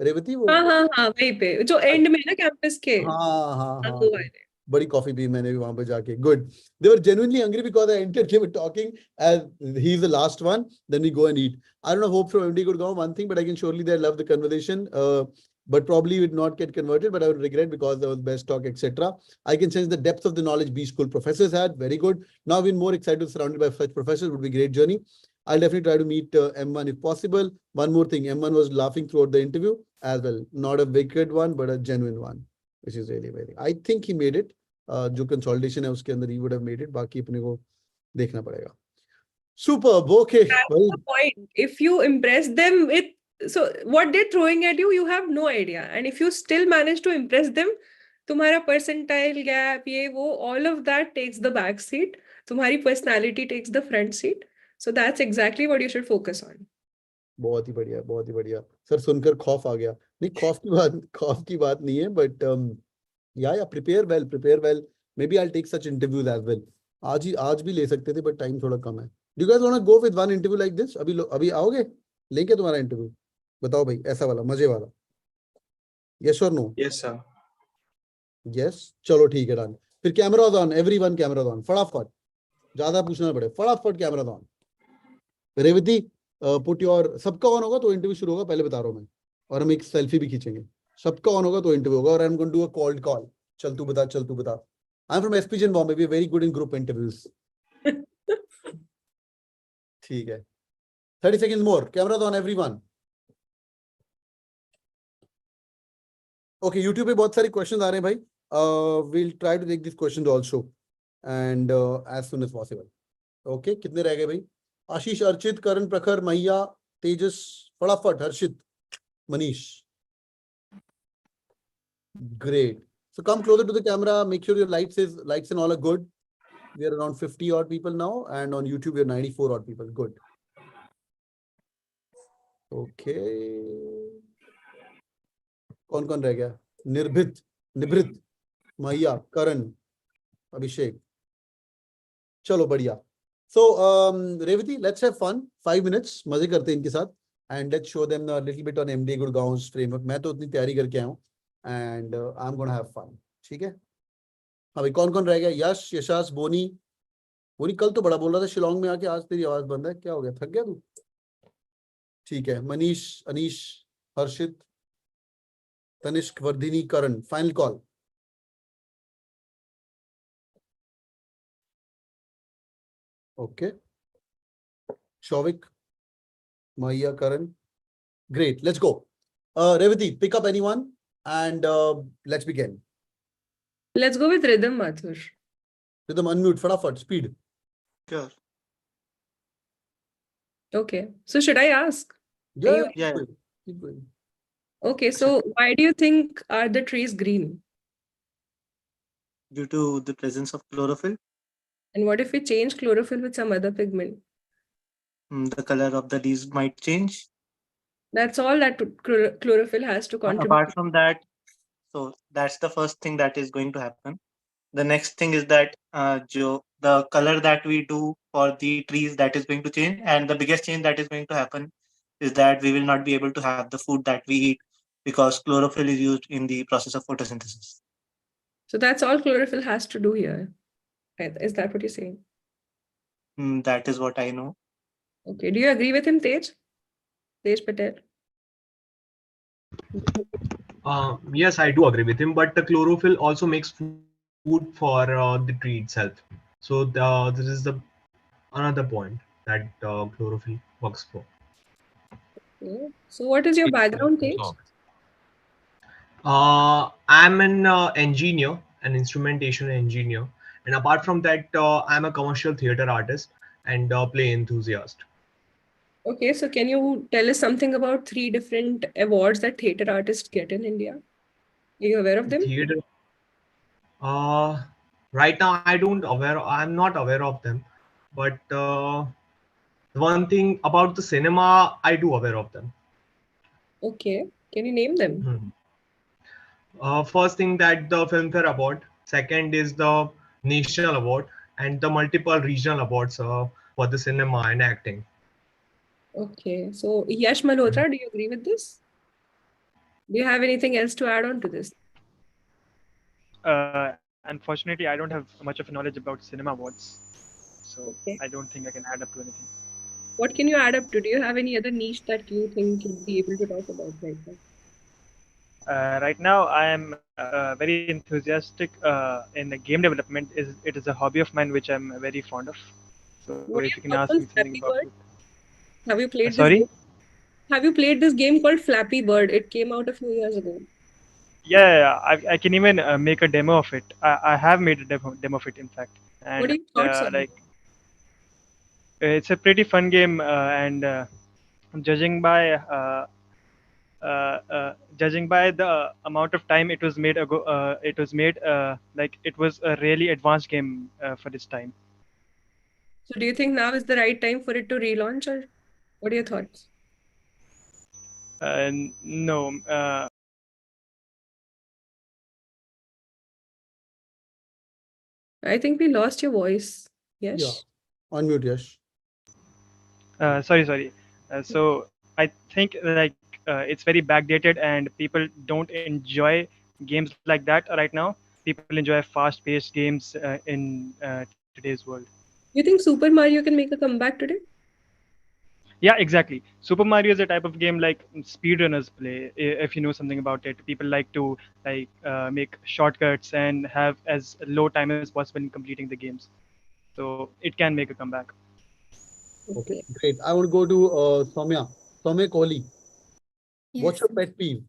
रेवती वो? हाँ वहीं पे जो एंड में ना कैंपस के। हाँ वो वाले। बड़ी कॉफी पी मैंने भी वहां पे जाके. Good. They were genuinely hungry because I entered, they were talking as he's the last one. Then we go and eat. I don't know, hope from MD Gurgaon one thing, but I can surely they love the conversation. But probably would not get converted, but I would regret because there was best talk, etc. I can sense the depth of the knowledge B school professors had. Very good. Now we're more excited, surrounded by such professors. Would be a great journey. I'll definitely try to meet M1 if possible. One more thing, M1 was laughing throughout the interview as well. Not a wicked one, but a genuine one, which is really very. I think he made it. जो consolidation है उसके अंदर he would have made it. बाकी अपने को देखना पड़ेगा. Superb. Okay. That's the point. If you impress them with so what they're throwing at you, you have no idea. And if you still manage to impress them, तुम्हारा percentile gap ये वो all of that takes the back seat. तुम्हारी personality takes the front seat. So that's exactly what you should focus on. बहुत ही बढ़िया, बहुत ही बढ़िया. Sir सुनकर खौफ आ गया. नहीं, खौफ की बात नहीं है, but yeah, prepare well. Maybe I'll take such interviews as well. आज भी ले सकते थे, but time थोड़ा कम है. Do you guys want to go with one interview like this? अभी आओगे? लेंगे तुम्हारा इंटरव्यू? बताओ भाई, ऐसा वाला, मजे वाला. Yes or no? Yes, sir. Yes. चलो ठीक है, डन. फिर cameras on, everyone cameras on. फटाफट, ज्यादा पूछना पड़े, फटाफट cameras on. Revati, put your, सबका ऑन होगा तो इंटरव्यू शुरू होगा, पहले बता रहा हूँ मैं. और हम एक सेल्फी भी खींचेंगे. सबका ऑन होगा तो इंटरव्यू होगा, और I am going to do a cold call. चल तू बता. I am from SPJain Bombay, we are very good in group interviews. ठीक है. 30 seconds more. Cameras on, everyone. Okay, YouTube पे बहुत सारी questions आ रहे हैं भाई. We'll try to take these questions also, and as soon as possible. Okay, कितने रह गए भाई? आशीष, अर्चित, करण, प्रखर, मैया, तेजस, फटाफट, हर्षित, Manish. Great. So come closer to the camera. Make sure your lights and all are good. We are around 50 odd people now, and on YouTube we are 94 odd people. Good. Okay. कौन रह गया? निभृत, मैया, करण, अभिषेक. चलो बढ़िया. So Revati, let's have fun. 5 minutes मजे करते हैं इनके साथ, and let's show them a little bit on MDA Gurgaon's framework. मैं तो उतनी तैयारी करके आया हूँ, and I'm gonna have fun. ठीक है. हाँ भाई, कौन रह गया? यश, यशास, बोनी. कल तो बड़ा बोल रहा था शिलोंग में आके, आज तेरी आवाज बंद है. क्या हो गया? थक गया तू? ठीक है. Manish, Anish, Harshit, Tanishq, Vardhini, Karan. Final call. Okay. Shouvik, Maiya, Karan. Great. Let's go. Revati, pick up anyone and let's begin. Let's go with rhythm, Mathur. Rhythm, unmute, fatafat, speed. Sure. Okay. So should I ask? Yeah. Keep going. Okay. So why do you think are the trees green? Due to the presence of chlorophyll. And what if we change chlorophyll with some other pigment? The color of the leaves might change. That's all that chlorophyll has to contribute. Apart from that, so that's the first thing that is going to happen. The next thing is that the color that we do for the trees, that is going to change, and the biggest change that is going to happen is that we will not be able to have the food that we eat because chlorophyll is used in the process of photosynthesis. So that's all chlorophyll has to do here. Is that what you're saying? That is what I know. Okay. Do you agree with him, Tej Patel? Yes, I do agree with him, but the chlorophyll also makes food for the tree itself. So this is another point that chlorophyll works for. Okay. So what is your background, Tej? I'm an engineer, an instrumentation engineer, and apart from that, I'm a commercial theater artist, and play enthusiast. Okay, so can you tell us something about 3 different awards that theater artists get in India? Are you aware of them? Theater. Right now I'm not aware of them, but one thing about the cinema, I do aware of them. Okay, can you name them? First thing, that the Filmfare Award. Second is the National Award, and the multiple regional awards for the cinema and acting. Okay, so Yash Malhotra, do you agree with this? Do you have anything else to add on to this? Unfortunately, I don't have much of a knowledge about cinema awards, so Okay. I don't think I can add up to anything. What can you add up to? Do you have any other niche that you think you'd be able to talk about right now? Right now, I am very enthusiastic in the game development. It is a hobby of mine which I'm very fond of. So What are if your you can thoughts ask on me something Flappy about Bird? it. Have you played this Sorry? game? Have you played this game called Flappy Bird? It came out a few years ago. Yeah, I can even make a demo of it. I have made a demo of it, in fact. And What are your thoughts on it? it's a pretty fun game, and judging by judging by the amount of time it was made ago, like it was a really advanced game for its time. So do you think now is the right time for it to relaunch, or what are your thoughts? No. I think we lost your voice. Yes. Yeah. Unmute, Yash. Sorry. So I think like it's very backdated, and people don't enjoy games like that right now. People enjoy fast-paced games in today's world. You think Super Mario can make a comeback today? Yeah, exactly. Super Mario is a type of game like speedrunners play. If you know something about it, people like to make shortcuts and have as low time as possible in completing the games. So it can make a comeback. Okay, great. I want to go to Soumya. Soumya Kohli. What's your pet peeve?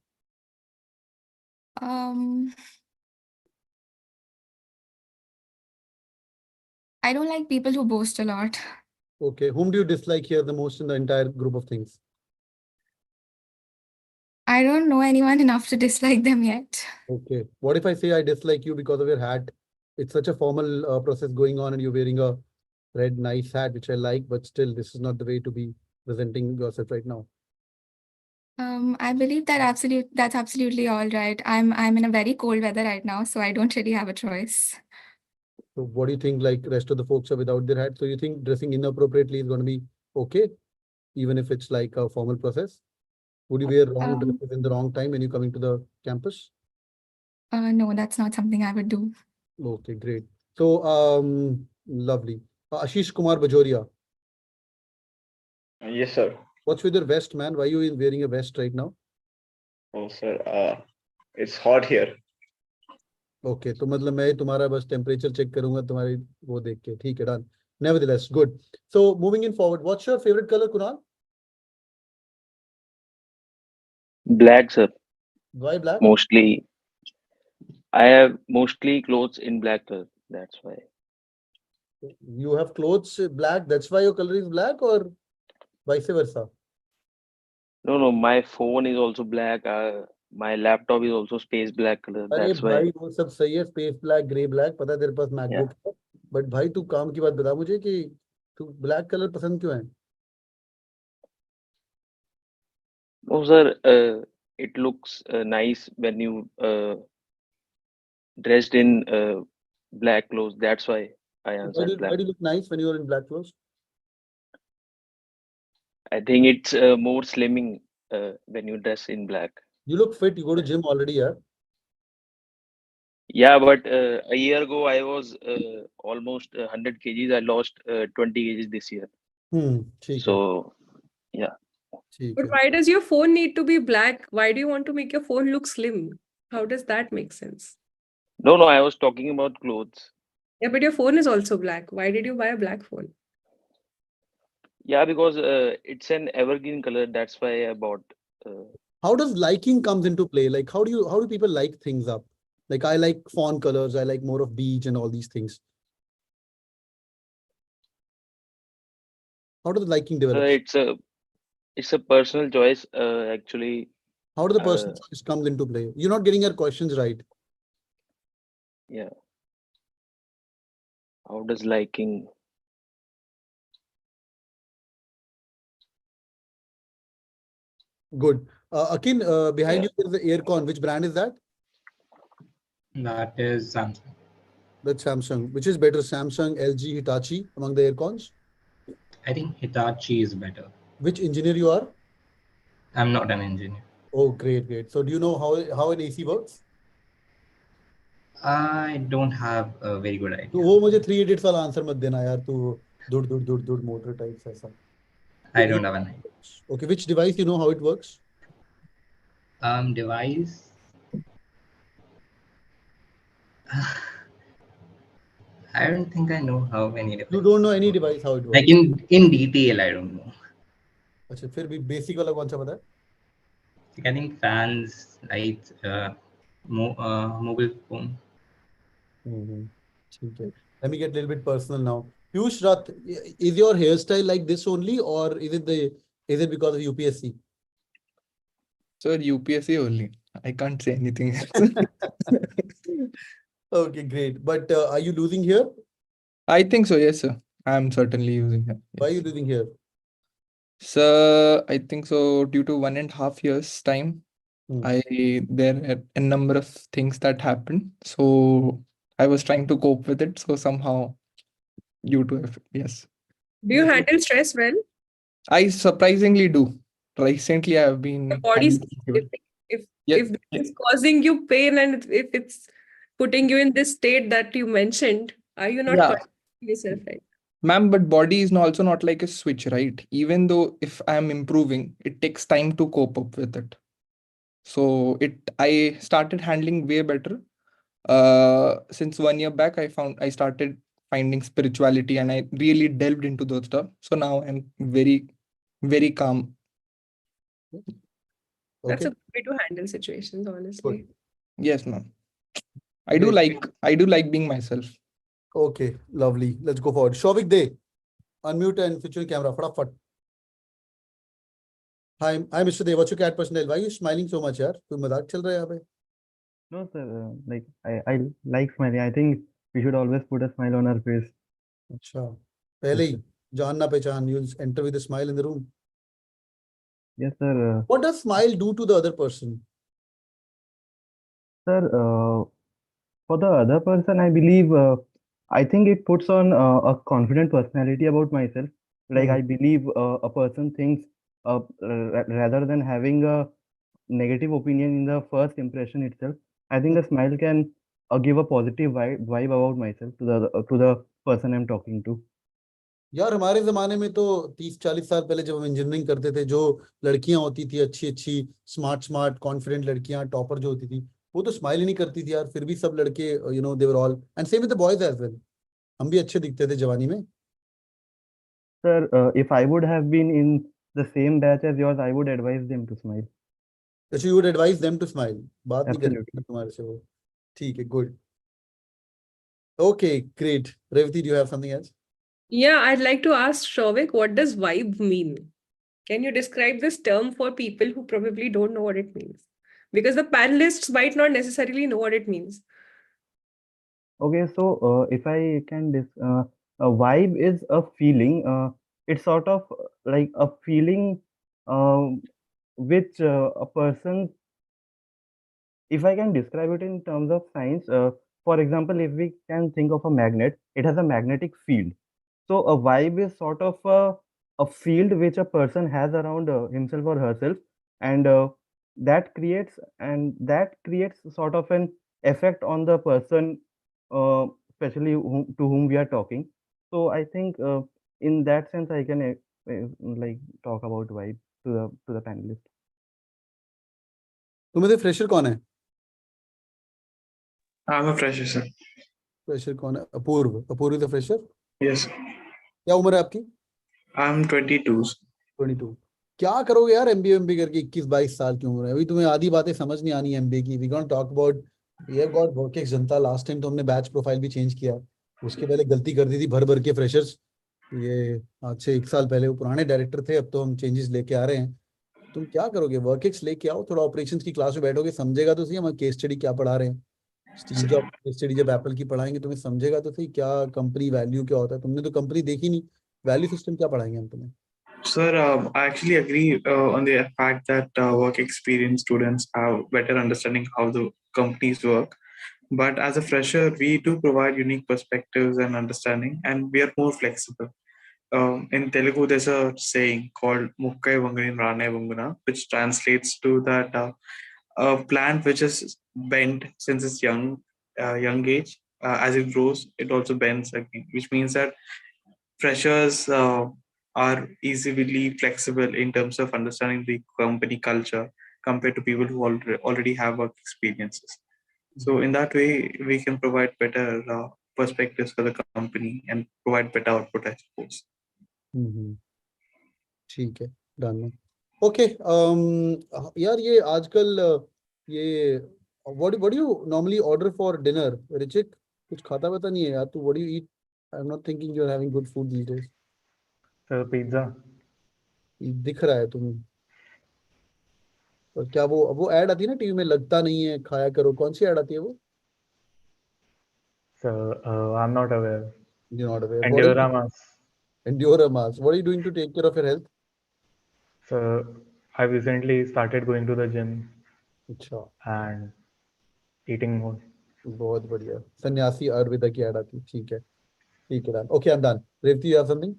I don't like people who boast a lot. Okay, whom do you dislike here the most in the entire group of things? I don't know anyone enough to dislike them yet. Okay, what if I say I dislike you because of your hat? It's such a formal process going on and you're wearing a red nice hat, which I like, but still this is not the way to be presenting yourself right now. I believe that that's absolutely all right. I'm in a very cold weather right now, so I don't really have a choice. So what do you think, like rest of the folks are without their hat? So you think dressing inappropriately is going to be okay, even if it's like a formal process? Would you wear wrong dresses in the wrong time when you're coming to the campus? No, that's not something I would do. Okay, great. So, lovely. Ashish Kumar Bajoria. Yes, sir. What's with your vest, man? Why are you wearing a vest right now? Oh, sir. It's hot here. Okay, तो मतलब मैं तुम्हारा बस temperature check करूंगा तुम्हारी वो देख के ठीक है done. Nevertheless, good. So moving in forward, what's your favorite color, Kunal? Black, sir. Why black? Mostly, I have mostly clothes in black color. That's why. You have clothes black. That's why your color is black, or vice versa? No. My phone is also black. My laptop is also space black color. अरे That's why. भाई वो सब सही है, space black, grey black, पता है तेरे पास MacBook है, बट भाई तू काम की बात बता मुझे कि तू ब्लैक कलर पसंद क्यों है? No, sir. It looks nice when you dressed in black clothes. That's why I answered black. Why do you look nice when you are in black clothes? I think it's more slimming when you dress in black. You look fit. You go to gym already, yeah? Yeah, but a year ago I was almost 100 kgs. I lost 20 kgs this year. ठीक है. So, yeah. ठीक But है. why does your phone need to be black? Why do you want to make your phone look slim? How does that make sense? No, I was talking about clothes. Yeah, but your phone is also black. Why did you buy a black phone? Yeah, because it's an evergreen color. That's why I bought. How does liking comes into play? Like how do people like things up? Like I like fawn colors. I like more of beige and all these things. How does liking develop? It's a personal choice, actually. How do the personal choice comes into play? You're not getting your questions right. Yeah. How does liking? Good. Akin, behind you there is the aircon. Which brand is that? That is Samsung. That's Samsung. Which is better, Samsung, LG, Hitachi among the aircons? I think Hitachi is better. Which engineer you are? I'm not an engineer. Oh, great, great. So do you know how an AC works? I don't have a very good idea. तो वो मुझे 3 idiots वाला answer मत देना यार, तू दुड़ motor types ऐसा. I don't have an idea. Okay, which device you know how it works? Device. I don't think I know how any device. You don't know any device how it works? Like in detail, I don't know. अच्छा, फिर भी basic वाला कौन सा पता है? Like I think fans, lights, mobile phone. ठीक है. Let me get a little bit personal now. Piyush Rath, is your hairstyle like this only, or is it because of UPSC? Sir, UPSC only. I can't say anything else. Okay, great. But are you losing here? I think so, yes, sir. I'm certainly using it. Why are you losing here? Sir, I think so due to 1.5 years time, there are a number of things that happened. So I was trying to cope with it. So somehow due to it, yes. Do you handle stress well? I surprisingly do. Recently, I have been. The body's if Yes. it's causing you pain and if it's putting you in this state that you mentioned, are you not Yeah. controlling yourself right? Ma'am, but body is also not like a switch, right? Even though if I'm improving, it takes time to cope up with it. So I started handling way better. Since 1 year back, I started finding spirituality and I really delved into those stuff. So now I'm very, very calm. That's Okay. a good way to handle situations, honestly. Yes, ma'am. I do like being myself. Okay, lovely. Let's go forward. Shovik De, unmute and switch your camera. Fatafat. Hi, Mr. De. What's your CAT percentile? Why are you smiling so much, yaar? कोई मजाक चल रहा है यहाँ पे? No, sir. Like I like smiling. I think we should always put a smile on our face. अच्छा. पहले ही जान ना पहचान. You'll enter with a smile in the room. Yes, sir. What does smile do to the other person? Sir, for the other person, I believe I think it puts on a confident personality about myself. Like I believe a person thinks rather than having a negative opinion in the first impression itself. I think a smile can give a positive vibe about myself to the person I'm talking to. यार हमारे जमाने में तो 30-40 साल पहले जब हम engineering करते थे, जो लड़कियां होती थी अच्छी स्मार्ट कॉन्फिडेंट लड़कियां टॉपर जो होती थी, वो तो स्माइल ही नहीं करती थी यार. फिर भी सब लड़के they were all and same with the boys as well. हम भी अच्छे दिखते थे जवानी में. Sir, if I would have been in the same batch as yours, I would advise them to smile. So you would advise them to smile. बात नहीं Absolutely. करेंगे तुम्हारे से वो. ठीक है, good. Okay, great. Revati, do you have something else? Yeah, I'd like to ask Shovik, what does vibe mean? Can you describe this term for people who probably don't know what it means? Because the panelists might not necessarily know what it means. Okay, so if I can, a vibe is a feeling. It's sort of like a feeling which a person, if I can describe it in terms of science, for example, if we can think of a magnet, it has a magnetic field. So a vibe is sort of a field which a person has around himself or herself, and that creates sort of an effect on the person, especially to whom we are talking. So I think in that sense, I can like talk about vibe to the panelists. तुम्हें से fresher कौन है? I'm a fresher, sir. Fresher कौन है? अपूर्व is a fresher. Yes. क्या उम्र है आपकी? I'm 22. 22. क्या करोगे यार एमबीए करके? 21-22 साल की उम्र है अभी. तुम्हें आधी बातें समझ नहीं आनी एमबीए की. वी गोना टॉक अबाउट ये गॉट वर्क जनता. लास्ट टाइम तो हमने बैच प्रोफाइल भी चेंज किया. उसके पहले गलती कर दी थी भर के फ्रेशर्स. ये आज से 1 साल पहले वो पुराने डायरेक्टर थे, अब तो हम चेंजेस लेके आ रहे हैं। तुम क्या करोगे? वर्कएक्स लेके आओ, थोड़ा ऑपरेशंस की क्लास में बैठोगे, समझेगा तो सही हम केस स्टडी क्या पढ़ा रहे हैं। स्टीव जॉब केस स्टडी जब एप्पल की पढ़ाएंगे तुम्हें समझेगा तो सही क्या कंपनी वैल्यू क्या होता है। तुमने तो कंपनी देखी नहीं, वैल्यू सिस्टम क्या पढ़ाएंगे हम तुम्हें। Sir, I actually agree on the fact that work experience students have better understanding how the companies work. But as a fresher, we do provide unique perspectives and understanding, and we are more flexible. In Telugu, there's a saying called Mukkai Vanganin Rane Vanguna, which translates to that a plant which is bent since its young age. As it grows, it also bends again, which means that freshers are easily flexible in terms of understanding the company culture compared to people who already have work experiences. So in that way, we can provide better perspectives for the company and provide better output, I suppose. ठीक है, done. Okay, यार ये आजकल ये what do you normally order for dinner? Richik कुछ खाता पता नहीं है यार तू, what do you eat? I am not thinking you are having good food these days. Sir pizza. दिख रहा है तुम, और क्या वो ऐड आती है ना टीवी में, लगता नहीं है खाया करो, कौन सी ऐड आती है वो? Sir I am not aware. You not aware? Endurance. Endurance. What are you doing to take care of your health? Sir, I recently started going to the gym अच्छा, and eating more. बहुत बढ़िया। सन्यासी आयुर्वेदा की add आती है, ठीक है done. Okay, I am done. Revati, you have something?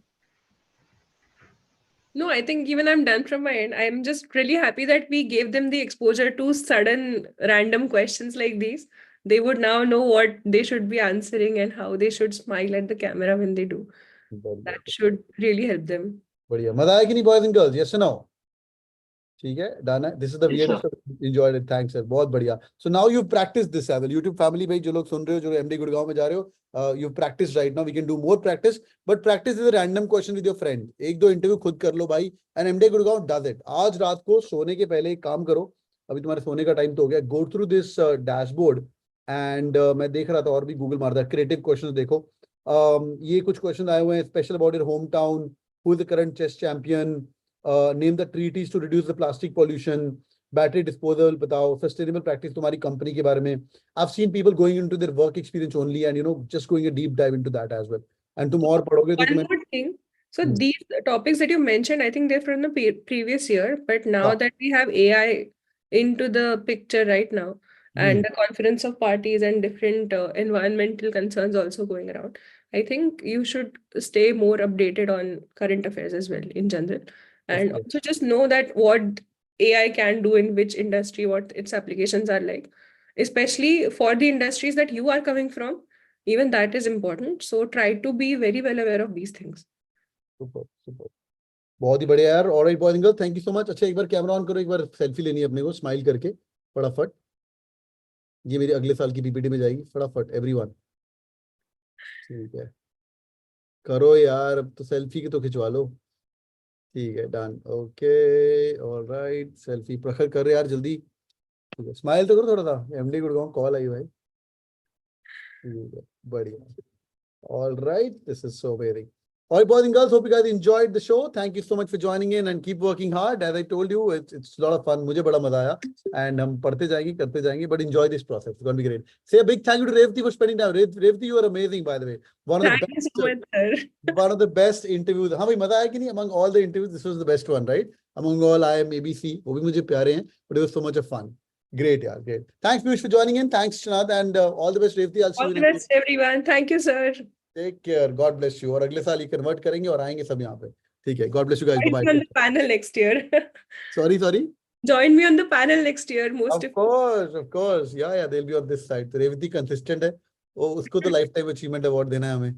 No, I think even I'm done from my end. I'm just really happy that we gave them the exposure to sudden random questions like these. They would now know what they should be answering and how they should smile at the camera when they do. That should really help them. बढ़िया, मजा आया कि नहीं boys and girls? Yes और no? ठीक है, done है। This is the weirdest, enjoyed it, thanks sir, बहुत बढ़िया। So now you practice this as well. YouTube family भाई जो लोग सुन रहे हो, जो एमडी गुड़गांव में जा रहे हो, you practice right now, we can do more practice, but practice is a random question with your friend. एक दो इंटरव्यू खुद कर लो भाई, and MDI Gurgaon does it. आज रात को सोने के पहले एक काम करो, अभी तुम्हारे सोने का टाइम तो हो गया, go through this dashboard and मैं देख रहा था और भी गूगल मार रहा, क्रिएटिव क्वेश्चन देखो। ये कुछ क्वेश्चन आए हुए हैं, special about your home town, who is the current chess champion, name the treaties to reduce the plastic pollution, battery disposal बताओ, सस्टेनेबल प्रैक्टिस तुम्हारी कंपनी के बारे में। I've seen people going into their work experience only and just going a deep dive into that as well. And तुम और पढ़ोगे तो One तुम्हें more thing. So these topics that you mentioned, I think they're from the previous year, but now that we have AI into the picture right now, and the conference of parties and different environmental concerns also going around, I think you should stay more updated on current affairs as well in general. And also just know that what AI can do in which industry, what its applications are like, especially for the industries that you are coming from. Even that is important. So try to be very well aware of these things. Super super, बहुत ही बढ़िया यार। Alright boys and girls, thank you so much. अच्छा, एक बार camera on करो, एक बार selfie लेनी है अपने को, स्माइल करके फटाफट। ये मेरी अगले साल की पीपीटी में जाएगी, फटाफट एवरीवन। ठीक है, करो यार, अब तो सेल्फी की तो खिंचवा लो। ठीक है, डन, ओके, ऑलराइट, सेल्फी प्रखर कर रहे यार जल्दी। ठीक है, स्माइल तो करो थोड़ा सा। एमडी गुड़गांव कॉल आई भाई। ठीक है, बढ़िया, alright, this is so very. All right, boys and girls, hope you guys enjoyed the show. Thank you so much for joining in and keep working hard. As I told you, it's a lot of fun. मुझे बड़ा मजा आया, and हम पढ़ते जाएंगे, करते जाएंगे, but enjoy this process. It's going to be great. Say a big thank you to Revati for spending time. Revati, you are amazing, by the way. Thank you so much, sir. One of the best interviews. हाँ भाई, मजा आया कि नहीं? Among all the interviews, this was the best one, right? Among all IIM ABC, वो भी मुझे प्यारे हैं, but it was so much of fun. Great, yeah, great. Thanks, Piyush, for joining in. Thanks, Shanad, and all the best, Revati. I'll see you All the best, everyone. Thank you, sir. Take care, God bless you. और अगले साल ये convert करेंगे और आएंगे सब यहाँ पे, ठीक है? God bless you guys, bye Join me on the panel next year. Sorry Join me on the panel next year. Of course, या they will be on this side. तो रेवती कंसिस्टेंट है, वो उसको तो लाइफ टाइम अचीवमेंट अवार्ड देना है हमें।